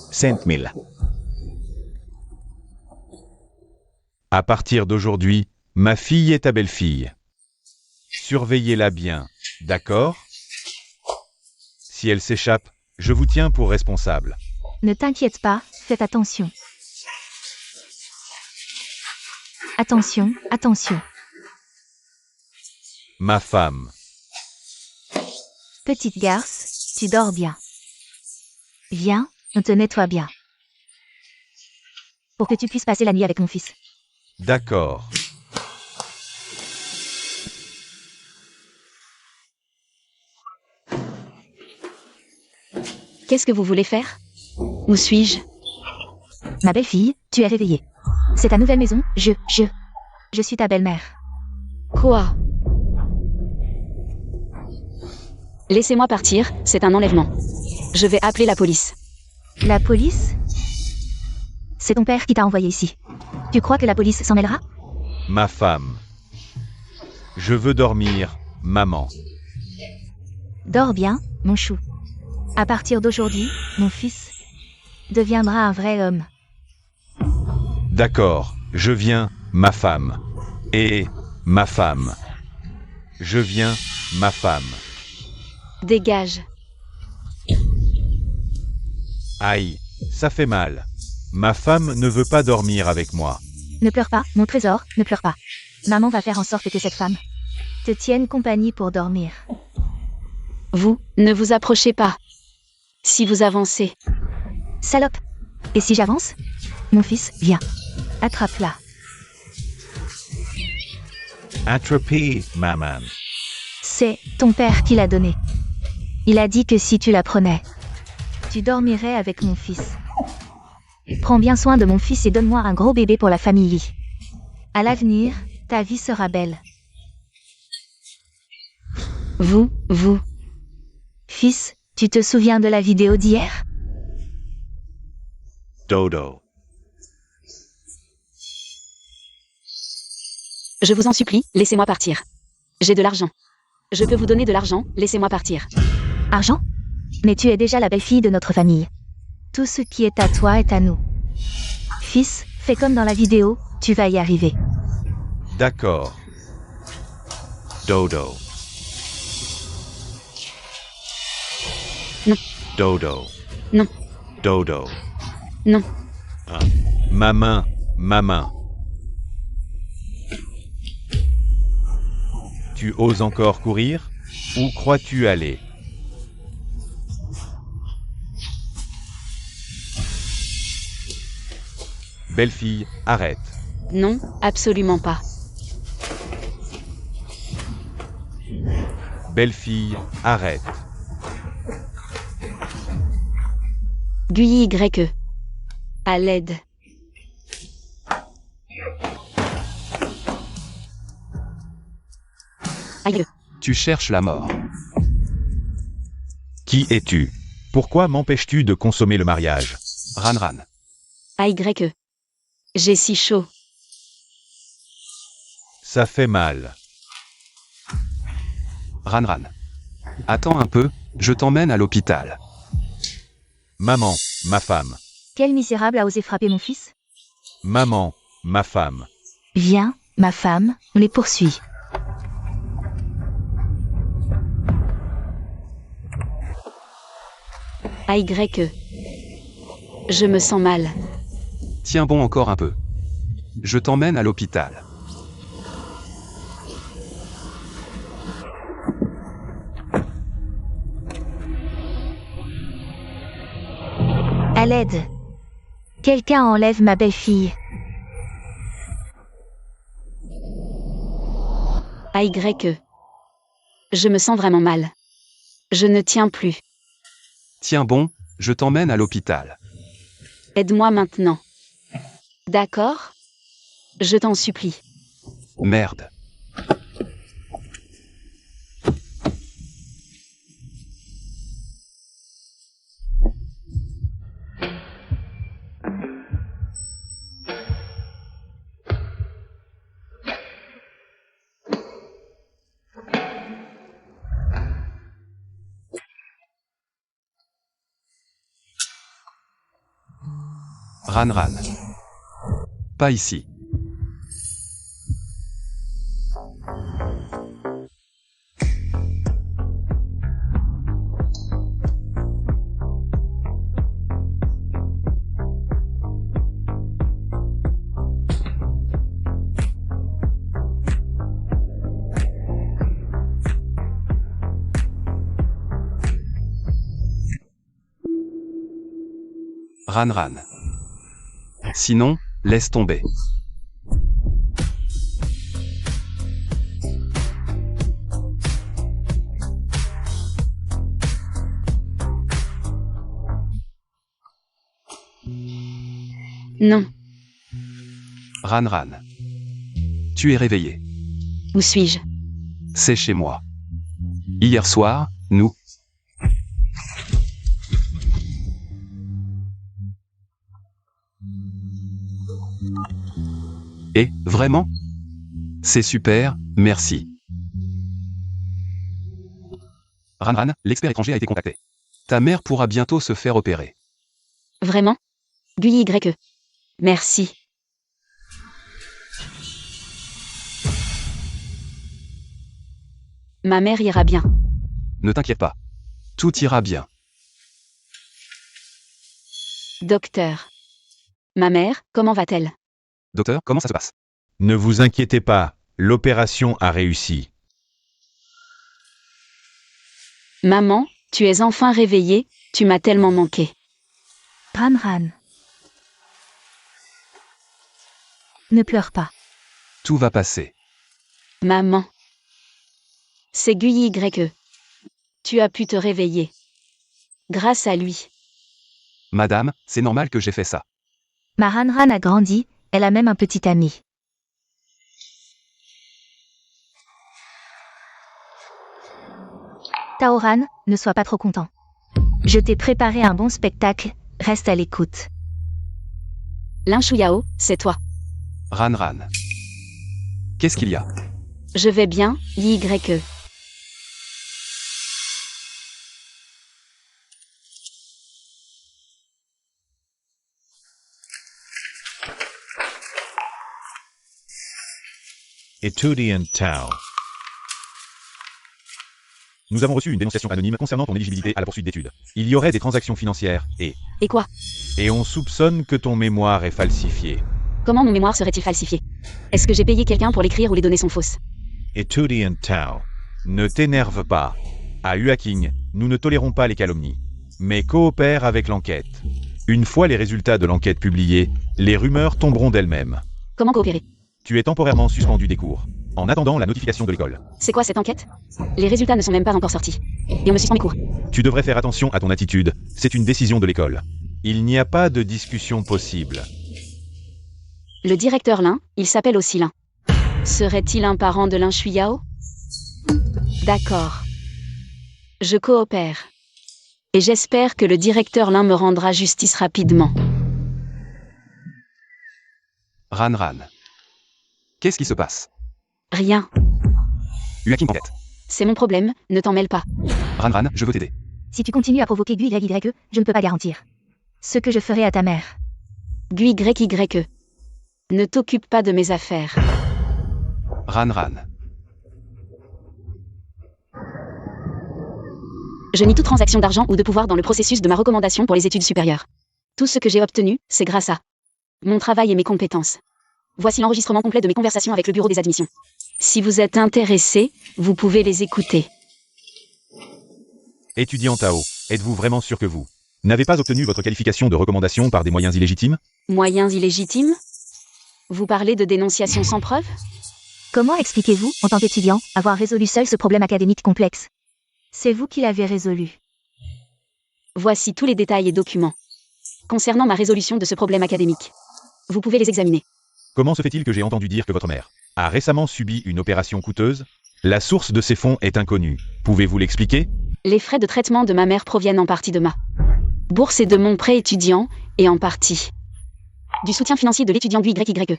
À partir d'aujourd'hui, ma fille est ta belle-fille. Surveillez-la bien, d'accord? Si elle s'échappe, je vous tiens pour responsable. Ne t'inquiète pas, faites attention. Attention. ma femme. Petite garce, tu dors bien. Viens, on te nettoie bien. Pour que tu puisses passer la nuit avec mon fils. D'accord. Qu'est-ce que vous voulez faire? Où suis-je? Ma belle-fille, tu es réveillée. C'est ta nouvelle maison, je suis ta belle-mère. Quoi? Laissez-moi partir, c'est un enlèvement. Je vais appeler la police. La police? C'est ton père qui t'a envoyé ici. Tu crois que la police s'en mêlera? Ma femme. Je veux dormir, maman. Dors bien, mon chou. À partir d'aujourd'hui, mon fils deviendra un vrai homme. D'accord, je viens, ma femme. Et ma femme. Je viens, ma femme. Dégage. Aïe, ça fait mal. Ma femme ne veut pas dormir avec moi. Ne pleure pas, mon trésor, ne pleure pas. Maman va faire en sorte que cette femme te tienne compagnie pour dormir. Vous, ne vous approchez pas. Si vous avancez. Salope! Et si j'avance? Mon fils, viens. Attrape-la. Atropie, maman. C'est ton père qui l'a donnée. Il a dit que si tu la prenais, tu dormirais avec mon fils. Prends bien soin de mon fils et donne-moi un gros bébé pour la famille. À l'avenir, ta vie sera belle. Vous. Fils, tu te souviens de la vidéo d'hier? Dodo. Je vous en supplie, laissez-moi partir. J'ai de l'argent. Je peux vous donner de l'argent, laissez-moi partir. Argent? Mais tu es déjà la belle-fille de notre famille. Tout ce qui est à toi est à nous. Fils, fais comme dans la vidéo, tu vas y arriver. D'accord. Dodo. Non. Dodo. Non. Dodo. Non. Ma main, ma main. Tu oses encore courir? Où crois-tu aller? Belle-fille, arrête. Non, absolument pas. Belle-fille, arrête. GUY. À l'aide. Aïe. Tu cherches la mort. Qui es-tu? Pourquoi m'empêches-tu de consommer le mariage? Ran. AY. J'ai si chaud. Ça fait mal. Ran. Attends un peu, je t'emmène à l'hôpital. Maman, ma femme. Quel misérable a osé frapper mon fils? Maman, ma femme. Viens, ma femme, on les poursuit. AY. Je me sens mal. Tiens bon encore un peu. Je t'emmène à l'hôpital. À l'aide. Quelqu'un enlève ma belle-fille. AY. Je me sens vraiment mal. Je ne tiens plus. Tiens bon, je t'emmène à l'hôpital. Aide-moi maintenant. D'accord? Je t'en supplie. Merde. Ran. Pas ici. Ran. Sinon, laisse tomber. Non. Ran. Tu es réveillé. Où suis-je? C'est chez moi. Hier soir, nous... Et, vraiment? C'est super, merci. Ran, l'expert étranger a été contacté. Ta mère pourra bientôt se faire opérer. Vraiment? GUYE. Merci. Ma mère ira bien. Ne t'inquiète pas. Tout ira bien. Docteur. Ma mère, comment va-t-elle? Docteur, comment ça se passe? Ne vous inquiétez pas, l'opération a réussi. Maman, tu es enfin réveillée, tu m'as tellement manqué. Ran. Ne pleure pas. Tout va passer. Maman. C'est GUYE. Tu as pu te réveiller. Grâce à lui. Madame, c'est normal que j'ai fait ça. Ma Ran a grandi, elle a même un petit ami. Taoran, ne sois pas trop content. Je t'ai préparé un bon spectacle, reste à l'écoute. Lin Shuyao, c'est toi. Ran. Qu'est-ce qu'il y a? Je vais bien, YE. Etudiant Tao. Nous avons reçu une dénonciation anonyme concernant ton éligibilité à la poursuite d'études. Il y aurait des transactions financières et Et on soupçonne que ton mémoire est falsifié. comment mon mémoire serait-il falsifié? Est-ce que j'ai payé quelqu'un pour l'écrire ou les données sont fausses? Etudiant Tao. Ne t'énerve pas. À Huaking, nous ne tolérons pas les calomnies, mais coopère avec l'enquête. Une fois les résultats de l'enquête publiés, les rumeurs tomberont d'elles-mêmes. Comment coopérer? Tu es temporairement suspendu des cours, en attendant la notification de l'école. C'est quoi cette enquête? Les résultats ne sont même pas encore sortis. Et on me suspend mes cours. Tu devrais faire attention à ton attitude, c'est une décision de l'école. Il n'y a pas de discussion possible. Le directeur Lin, il s'appelle aussi Lin. Serait-il un parent de Lin Shuyao? D'accord. Je coopère. Et j'espère que le directeur Lin me rendra justice rapidement. Ran. Qu'est-ce qui se passe? Rien. Huaking en tête. C'est mon problème, ne t'en mêle pas. Ran, je veux t'aider. Si tu continues à provoquer GUYE, je ne peux pas garantir ce que je ferai à ta mère. GUYE. Ne t'occupe pas de mes affaires. Ran. Je nie toute transaction d'argent ou de pouvoir dans le processus de ma recommandation pour les études supérieures. Tout ce que j'ai obtenu, c'est grâce à mon travail et mes compétences. Voici l'enregistrement complet de mes conversations avec le bureau des admissions. Si vous êtes intéressé, vous pouvez les écouter. Étudiant Tao, êtes-vous vraiment sûr que vous n'avez pas obtenu votre qualification de recommandation par des moyens illégitimes? Moyens illégitimes? Vous parlez de dénonciation sans preuve? Comment expliquez-vous, en tant qu'étudiant, avoir résolu seul ce problème académique complexe? C'est vous qui l'avez résolu. Voici tous les détails et documents concernant ma résolution de ce problème académique. Vous pouvez les examiner. Comment se fait-il que j'ai entendu dire que votre mère a récemment subi une opération coûteuse? La source de ces fonds est inconnue. Pouvez-vous l'expliquer? Les frais de traitement de ma mère proviennent en partie de ma bourse et de mon prêt étudiant, et en partie du soutien financier de l'étudiant GUYE.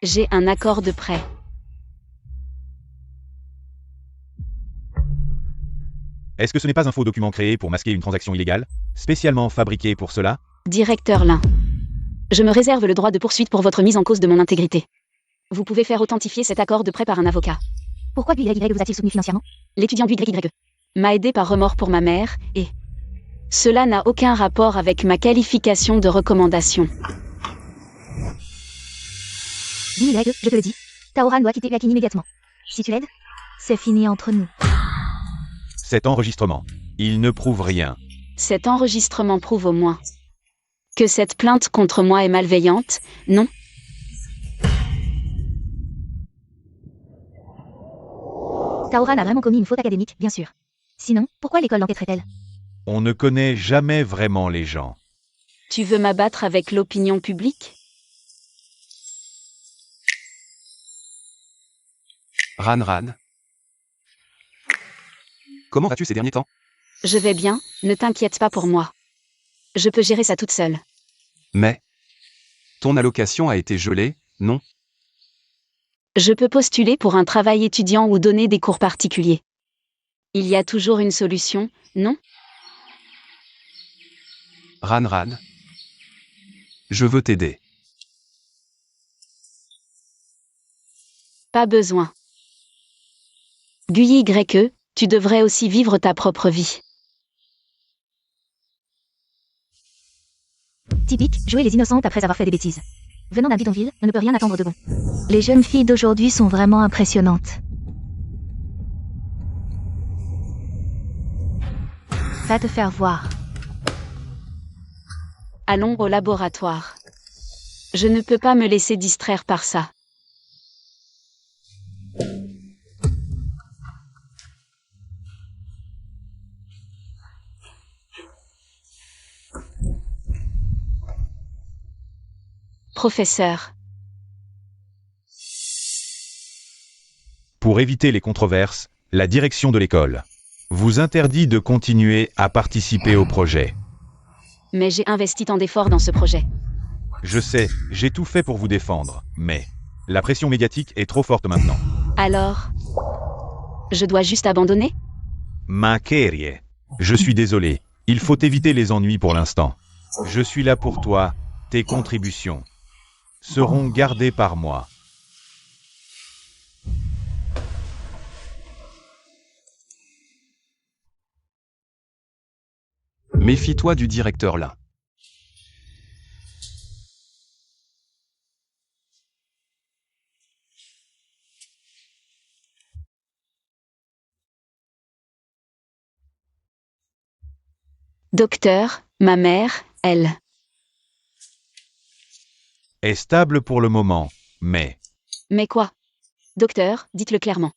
J'ai un accord de prêt. Est-ce que ce n'est pas un faux document créé pour masquer une transaction illégale, spécialement fabriqué pour cela? Directeur Lin. Je me réserve le droit de poursuite pour votre mise en cause de mon intégrité. Vous pouvez faire authentifier cet accord de prêt par un avocat. Pourquoi GUYE vous a-t-il soutenu financièrement? L'étudiant GUYE m'a aidé par remords pour ma mère, et cela n'a aucun rapport avec ma qualification de recommandation. GUYE, je te le dis. Taoran doit quitter Huaking immédiatement. Si tu l'aides, c'est fini entre nous. Cet enregistrement, il ne prouve rien. Cet enregistrement prouve au moins Que cette plainte contre moi est malveillante, non? Taoran a vraiment commis une faute académique, bien sûr. Sinon, pourquoi l'école l'enquêterait-elle? On ne connaît jamais vraiment les gens. Tu veux m'abattre avec l'opinion publique? Ran. Comment vas-tu ces derniers temps? Je vais bien, ne t'inquiète pas pour moi. Je peux gérer ça toute seule. Mais ton allocation a été gelée, non? Je peux postuler pour un travail étudiant ou donner des cours particuliers. Il y a toujours une solution, non? Ran. Je veux t'aider. Pas besoin. GUYE, tu devrais aussi vivre ta propre vie. Typique, jouer les innocentes après avoir fait des bêtises. Venant d'un bidonville, on ne peut rien attendre de bon. Les jeunes filles d'aujourd'hui sont vraiment impressionnantes. Va te faire voir. Allons au laboratoire. Je ne peux pas me laisser distraire par ça. Professeur, Pour éviter les controverses, la direction de l'école vous interdit de continuer à participer au projet. mais j'ai investi tant d'efforts dans ce projet. Je sais, j'ai tout fait pour vous défendre, mais la pression médiatique est trop forte maintenant. Alors, je dois juste abandonner? Ma Kerie, je suis désolé, il faut éviter les ennuis pour l'instant. Je suis là pour toi, tes contributions seront gardées par moi. Méfie-toi du directeur là. Docteur, ma mère, elle. Est stable pour le moment, mais Mais quoi? Docteur, dites-le clairement.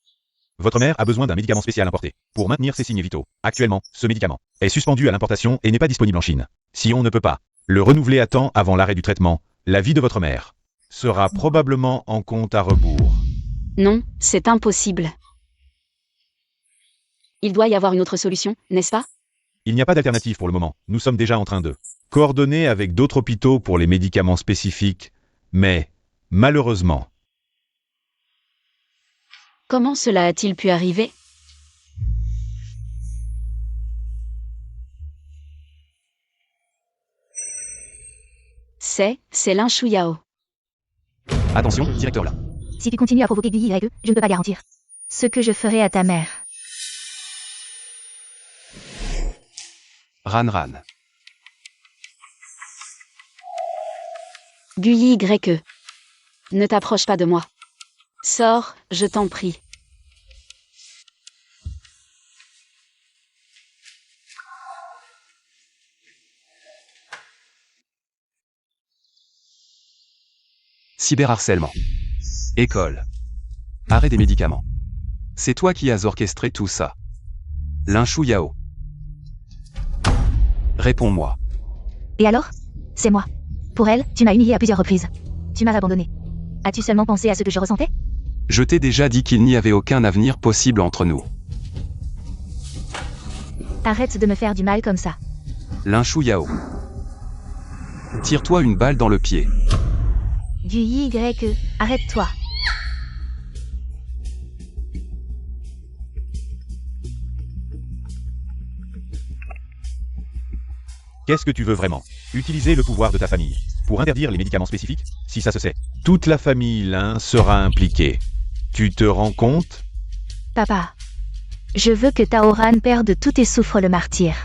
votre mère a besoin d'un médicament spécial importé pour maintenir ses signes vitaux. Actuellement, ce médicament est suspendu à l'importation et n'est pas disponible en Chine. Si on ne peut pas le renouveler à temps avant l'arrêt du traitement, la vie de votre mère sera probablement en compte à rebours. Non, c'est impossible. Il doit y avoir une autre solution, n'est-ce pas? Il n'y a pas d'alternative pour le moment. Nous sommes déjà en train de coordonner avec d'autres hôpitaux pour les médicaments spécifiques, mais malheureusement, Comment cela a-t-il pu arriver? C'est Lin Shuyao. Attention, directeur là. Si tu continues à provoquer GUYE, je ne peux pas garantir ce que je ferai à ta mère. Ran. GUYE. Ne t'approche pas de moi. Sors, je t'en prie. Cyberharcèlement. École. Arrêt des médicaments. C'est toi qui as orchestré tout ça. Lin Shuyao. Réponds-moi. Et alors? C'est moi. Pour elle, tu m'as humilié à plusieurs reprises. Tu m'as abandonné. As-tu seulement pensé à ce que je ressentais? Je t'ai déjà dit qu'il n'y avait aucun avenir possible entre nous. Arrête de me faire du mal comme ça. Lin Shuyao. Tire-toi une balle dans le pied. GUYE, arrête-toi. qu'est-ce que tu veux vraiment? Utiliser le pouvoir de ta famille pour interdire les médicaments spécifiques? Si ça se sait, toute la famille Lin sera impliquée. Tu te rends compte? Papa. Je veux que Taoran perde tout et souffre le martyr.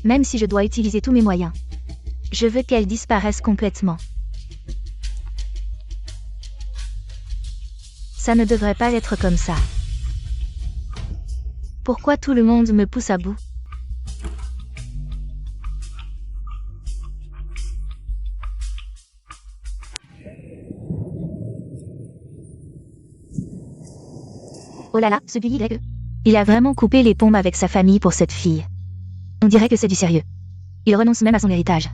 Même si je dois utiliser tous mes moyens. Je veux qu'elle disparaisse complètement. Ça ne devrait pas être comme ça. Pourquoi tout le monde me pousse à bout? Oh là là, ce YE. Il a vraiment coupé les pompes avec sa famille pour cette fille. On dirait que c'est du sérieux. Il renonce même à son héritage.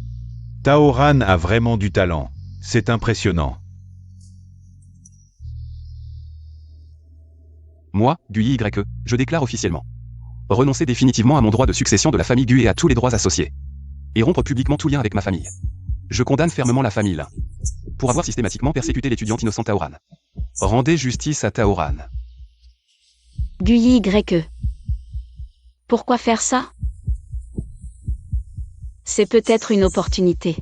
Taoran a vraiment du talent. C'est impressionnant. Moi, Gu YE, je déclare officiellement. Renoncer définitivement à mon droit de succession de la famille Gu et à tous les droits associés. Et rompre publiquement tout lien avec ma famille. Je condamne fermement la famille Lin. Pour avoir systématiquement persécuté l'étudiante innocente Taoran. Rendez justice à Taoran. Gu YE. Pourquoi faire ça? C'est peut-être une opportunité.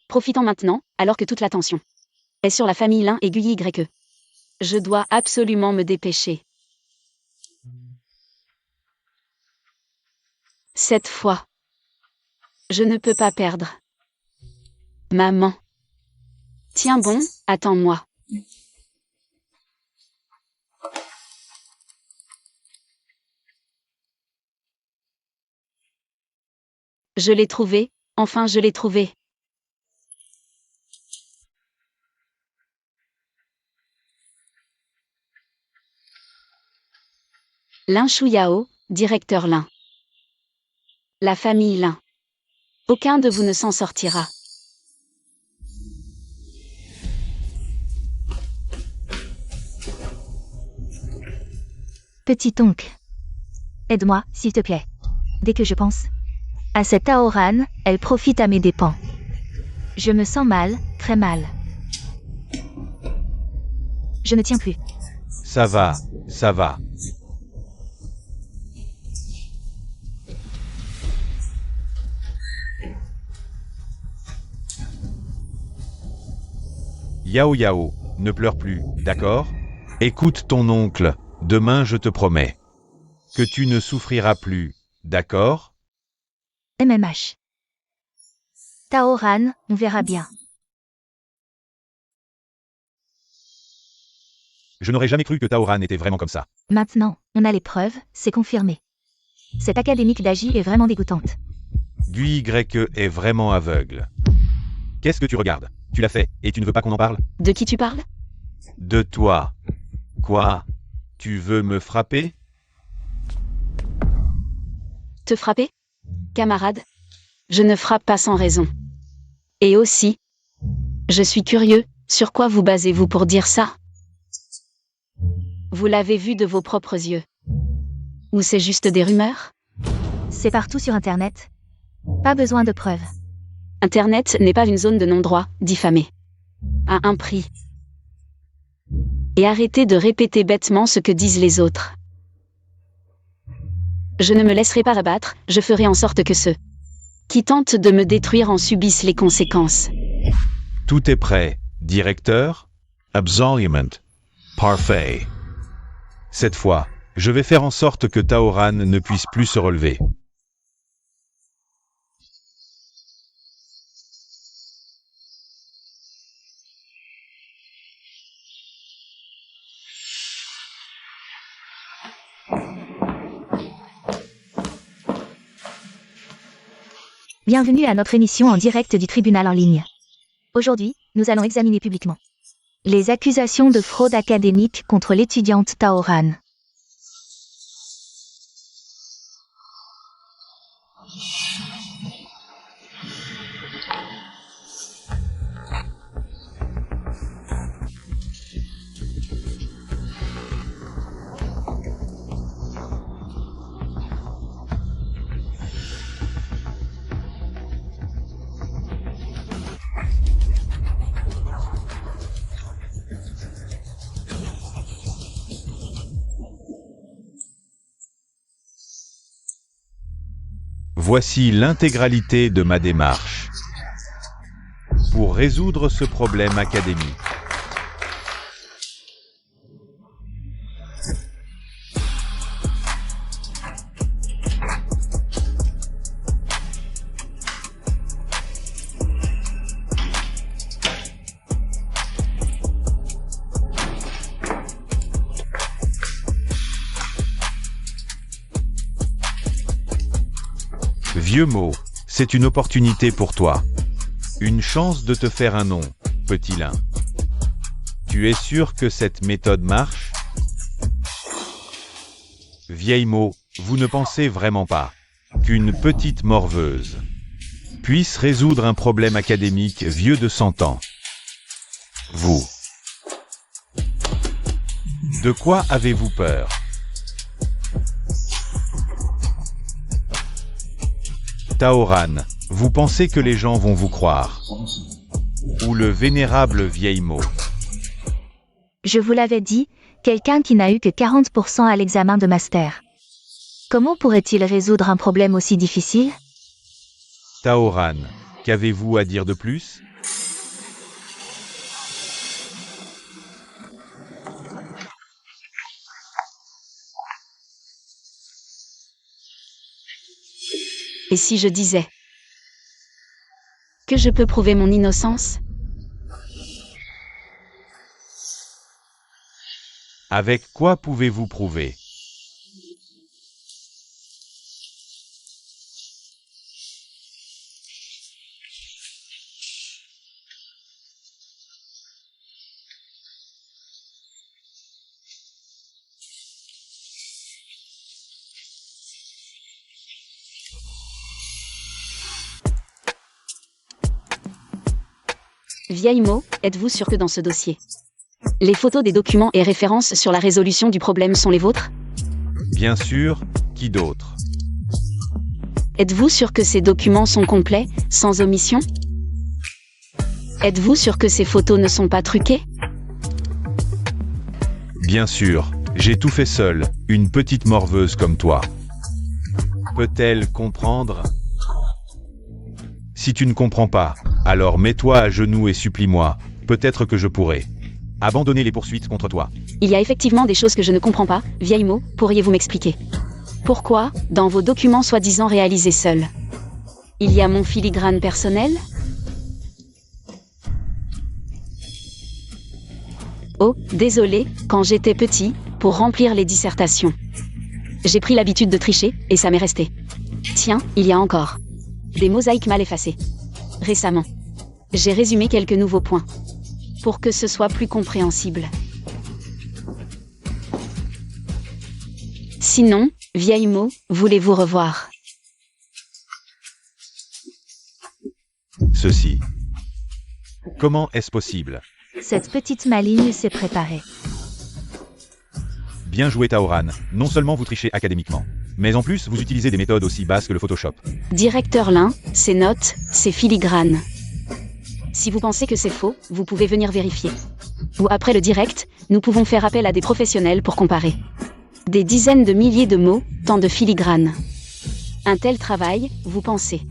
Profitons maintenant, alors que toute l'attention est sur la famille Lin et Gu YE. Je dois absolument me dépêcher. Cette fois, je ne peux pas perdre. Maman. Tiens bon, attends-moi. Je l'ai trouvé, enfin je l'ai trouvé. Lin Shuyao, directeur Lin. La famille Lin. Aucun de vous ne s'en sortira. Petit oncle. Aide-moi, s'il te plaît. Dès que je pense à cette Taoran, elle profite à mes dépens. Je me sens mal, très mal. Je ne tiens plus. Ça va, ça va. Yao Yao, ne pleure plus, d'accord? Écoute ton oncle, demain je te promets que tu ne souffriras plus, d'accord? MMH. Taoran, on verra bien. Je n'aurais jamais cru que Taoran était vraiment comme ça. Maintenant, on a les preuves, c'est confirmé. Cette académique d'Agi est vraiment dégoûtante. Gu YE est vraiment aveugle. Qu'est-ce que tu regardes? Tu l'as fait, et tu ne veux pas qu'on en parle? De qui tu parles? De toi. Quoi? Tu veux me frapper? Te frapper? Camarade? Je ne frappe pas sans raison. Et aussi, je suis curieux, sur quoi vous basez-vous pour dire ça? Vous l'avez vu de vos propres yeux? Ou c'est juste des rumeurs? C'est partout sur Internet. Pas besoin de preuves. Internet n'est pas une zone de non-droit, diffamée. À un prix. Et arrêtez de répéter bêtement ce que disent les autres. Je ne me laisserai pas abattre, je ferai en sorte que ceux qui tentent de me détruire en subissent les conséquences. Tout est prêt, directeur? Absolument. Parfait. Cette fois, je vais faire en sorte que Taoran ne puisse plus se relever. Bienvenue à notre émission en direct du tribunal en ligne. Aujourd'hui, nous allons examiner publiquement les accusations de fraude académique contre l'étudiante Taoran. Voici l'intégralité de ma démarche pour résoudre ce problème académique. Vieux mot, c'est une opportunité pour toi. Une chance de te faire un nom, petit lin. Tu es sûr que cette méthode marche? Vieille mot, vous ne pensez vraiment pas qu'une petite morveuse puisse résoudre un problème académique vieux de 100 ans. Vous. De quoi avez-vous peur? Taoran, vous pensez que les gens vont vous croire? Ou le vénérable vieil mot? Je vous l'avais dit, quelqu'un qui n'a eu que 40% à l'examen de master. Comment pourrait-il résoudre un problème aussi difficile? Taoran, qu'avez-vous à dire de plus? Et si je disais que je peux prouver mon innocence? Avec quoi pouvez-vous prouver? Vieille mot, êtes-vous sûr que dans ce dossier, les photos des documents et références sur la résolution du problème sont les vôtres? Bien sûr, qui d'autre? Êtes-vous sûr que ces documents sont complets, sans omission? Êtes-vous sûr que ces photos ne sont pas truquées? Bien sûr, j'ai tout fait seul, une petite morveuse comme toi. Peut-elle comprendre? Si tu ne comprends pas, alors mets-toi à genoux et supplie-moi, peut-être que je pourrai abandonner les poursuites contre toi. Il y a effectivement des choses que je ne comprends pas, vieille mot, pourriez-vous m'expliquer? Pourquoi, dans vos documents soi-disant réalisés seuls, il y a mon filigrane personnel? Oh, désolé, quand j'étais petit, pour remplir les dissertations, j'ai pris l'habitude de tricher, et ça m'est resté. Tiens, il y a encore des mosaïques mal effacées. Récemment, j'ai résumé quelques nouveaux points, pour que ce soit plus compréhensible. Sinon, vieille mot, voulez-vous revoir? Ceci. Comment est-ce possible? Cette petite maligne s'est préparée. Bien joué Taoran, non seulement vous trichez académiquement, mais en plus vous utilisez des méthodes aussi basses que le Photoshop. Directeur Lin, ces notes, c'est filigrane. Si vous pensez que c'est faux, vous pouvez venir vérifier. Ou après le direct, nous pouvons faire appel à des professionnels pour comparer. Des dizaines de milliers de mots, tant de filigrane. Un tel travail, vous pensez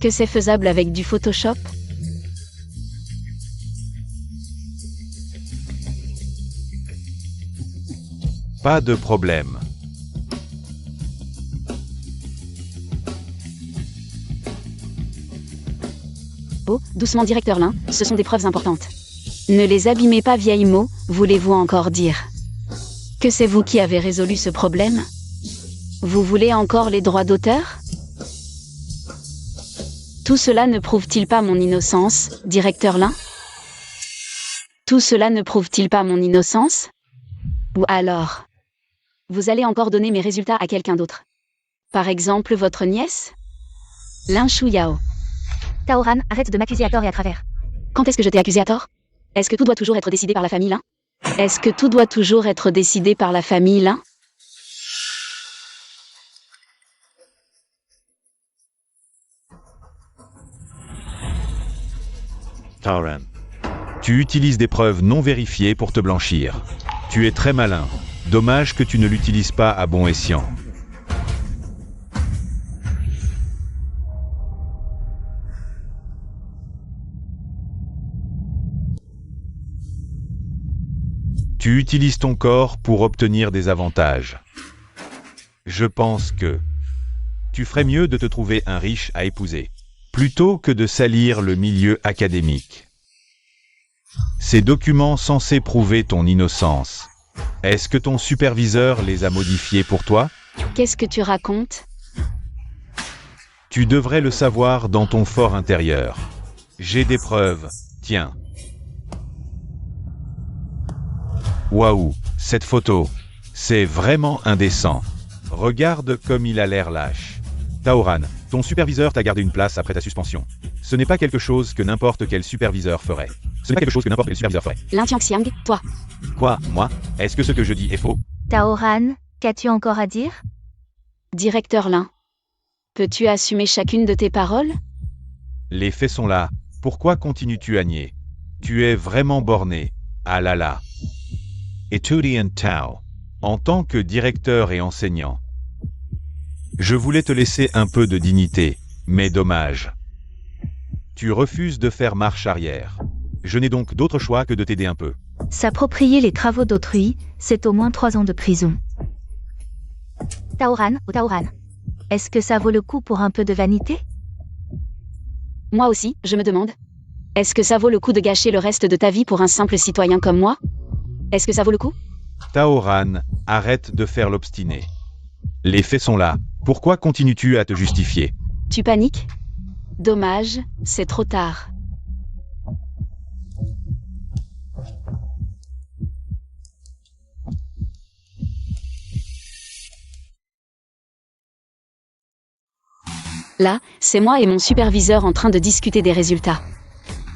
que c'est faisable avec du Photoshop? Pas de problème. Oh, doucement directeur Lin, ce sont des preuves importantes. Ne les abîmez pas vieille mot, voulez-vous encore dire que c'est vous qui avez résolu ce problème? Vous voulez encore les droits d'auteur? Tout cela ne prouve-t-il pas mon innocence, directeur Lin? Tout cela ne prouve-t-il pas mon innocence? Ou alors, vous allez encore donner mes résultats à quelqu'un d'autre? Par exemple votre nièce? Lin Shuyao. Taoran, arrête de m'accuser à tort et à travers. Quand est-ce que je t'ai accusé à tort? Est-ce que tout doit toujours être décidé par la famille Lin? Est-ce que tout doit toujours être décidé par la famille Lin? Taoran. Tu utilises des preuves non vérifiées pour te blanchir. Tu es très malin. Dommage que tu ne l'utilises pas à bon escient. Tu utilises ton corps pour obtenir des avantages. Je pense que tu ferais mieux de te trouver un riche à épouser, plutôt que de salir le milieu académique. Ces documents censés prouver ton innocence, est-ce que ton superviseur les a modifiés pour toi? Qu'est-ce que tu racontes? Tu devrais le savoir dans ton fort intérieur. J'ai des preuves, tiens. Waouh, cette photo. C'est vraiment indécent. Regarde comme il a l'air lâche. Taoran, ton superviseur t'a gardé une place après ta suspension. Ce n'est pas quelque chose que n'importe quel superviseur ferait. Lin Tianxiang, toi. Quoi, moi? Est-ce que ce que je dis est faux? Taoran, qu'as-tu encore à dire? Directeur Lin. Peux-tu assumer chacune de tes paroles? Les faits sont là. Pourquoi continues-tu à nier? Tu es vraiment borné. Ah là là. Etudiant Tao. En tant que directeur et enseignant, je voulais te laisser un peu de dignité, mais dommage. Tu refuses de faire marche arrière. Je n'ai donc d'autre choix que de t'aider un peu. S'approprier les travaux d'autrui, c'est au moins 3 ans de prison. Taoran, oh Taoran. Est-ce que ça vaut le coup pour un peu de vanité? Moi aussi, je me demande. Est-ce que ça vaut le coup de gâcher le reste de ta vie pour un simple citoyen comme moi? Est-ce que ça vaut le coup? Taoran, arrête de faire l'obstiné. Les faits sont là. Pourquoi continues-tu à te justifier? Tu paniques? Dommage, c'est trop tard. Là, c'est moi et mon superviseur en train de discuter des résultats.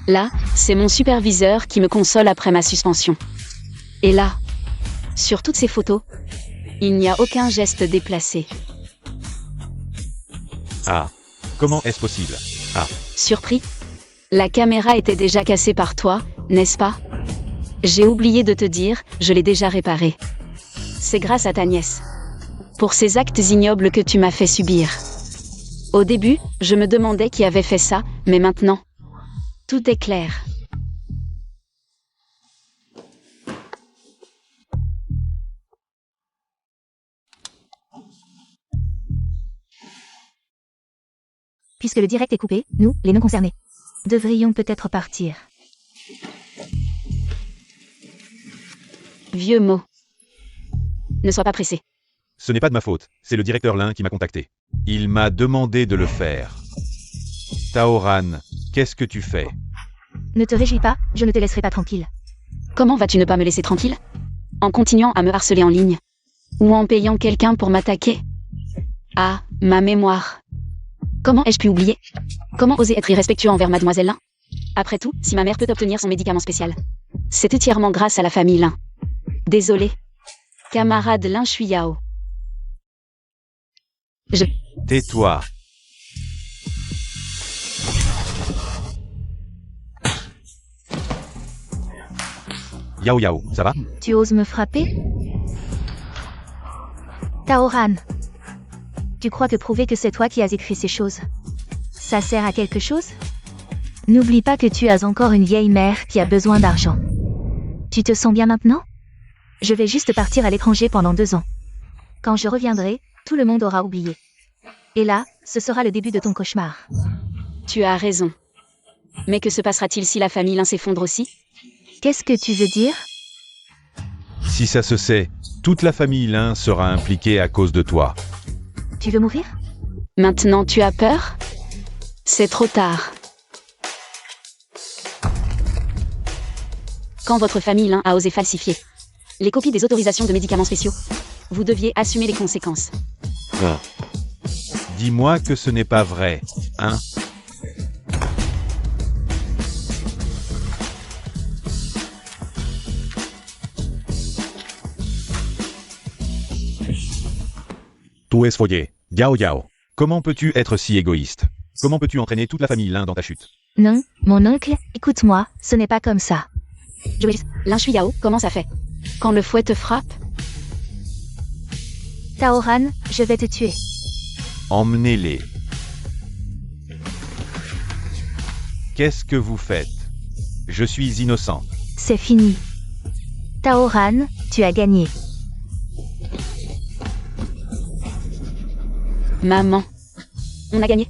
Là, c'est mon superviseur qui me console après ma suspension. Et là, sur toutes ces photos, il n'y a aucun geste déplacé. Ah, comment est-ce possible? Ah, Surpris? La caméra était déjà cassée par toi, n'est-ce pas? J'ai oublié de te dire, je l'ai déjà réparée. C'est grâce à ta nièce. Pour ces actes ignobles que tu m'as fait subir. Au début, je me demandais qui avait fait ça, mais maintenant, tout est clair. Puisque le direct est coupé, nous, les non concernés, devrions peut-être partir. Vieux mot. Ne sois pas pressé. ce n'est pas de ma faute, c'est le directeur Lin qui m'a contacté. Il m'a demandé de le faire. Taoran, qu'est-ce que tu fais? Ne te réjouis pas, je ne te laisserai pas tranquille. Comment vas-tu ne pas me laisser tranquille? En continuant à me harceler en ligne? Ou en payant quelqu'un pour m'attaquer? Ah, ma mémoire. Comment ai-je pu oublier? Comment oser être irrespectueux envers mademoiselle Lin? Après tout, si ma mère peut obtenir son médicament spécial, c'est entièrement grâce à la famille Lin. Désolé. Camarade Lin Shuyao. Tais-toi. Yao Yao, ça va? Tu oses me frapper? Taoran. Tu crois que prouver que c'est toi qui as écrit ces choses, ça sert à quelque chose? N'oublie pas que tu as encore une vieille mère qui a besoin d'argent. Tu te sens bien maintenant? Je vais juste partir à l'étranger pendant 2 ans. Quand je reviendrai, tout le monde aura oublié. Et là, ce sera le début de ton cauchemar. Tu as raison. Mais que se passera-t-il si la famille Lin s'effondre aussi? Qu'est-ce que tu veux dire? Si ça se sait, toute la famille Lin sera impliquée à cause de toi. Tu veux mourir? Maintenant tu as peur? C'est trop tard. Quand votre famille Lin a osé falsifier les copies des autorisations de médicaments spéciaux, vous deviez assumer les conséquences. Dis-moi que ce n'est pas vrai, hein? Tu es follé, Yao Yao. Comment peux-tu être si égoïste? Comment peux-tu entraîner toute la famille Lin dans ta chute? Non, mon oncle, écoute-moi, ce n'est pas comme ça. Lin Shuyao, comment ça fait? Quand le fouet te frappe? Taoran, je vais te tuer. Emmenez-les. Qu'est-ce que vous faites? Je suis innocent. C'est fini. Taoran, tu as gagné. Maman. On a gagné.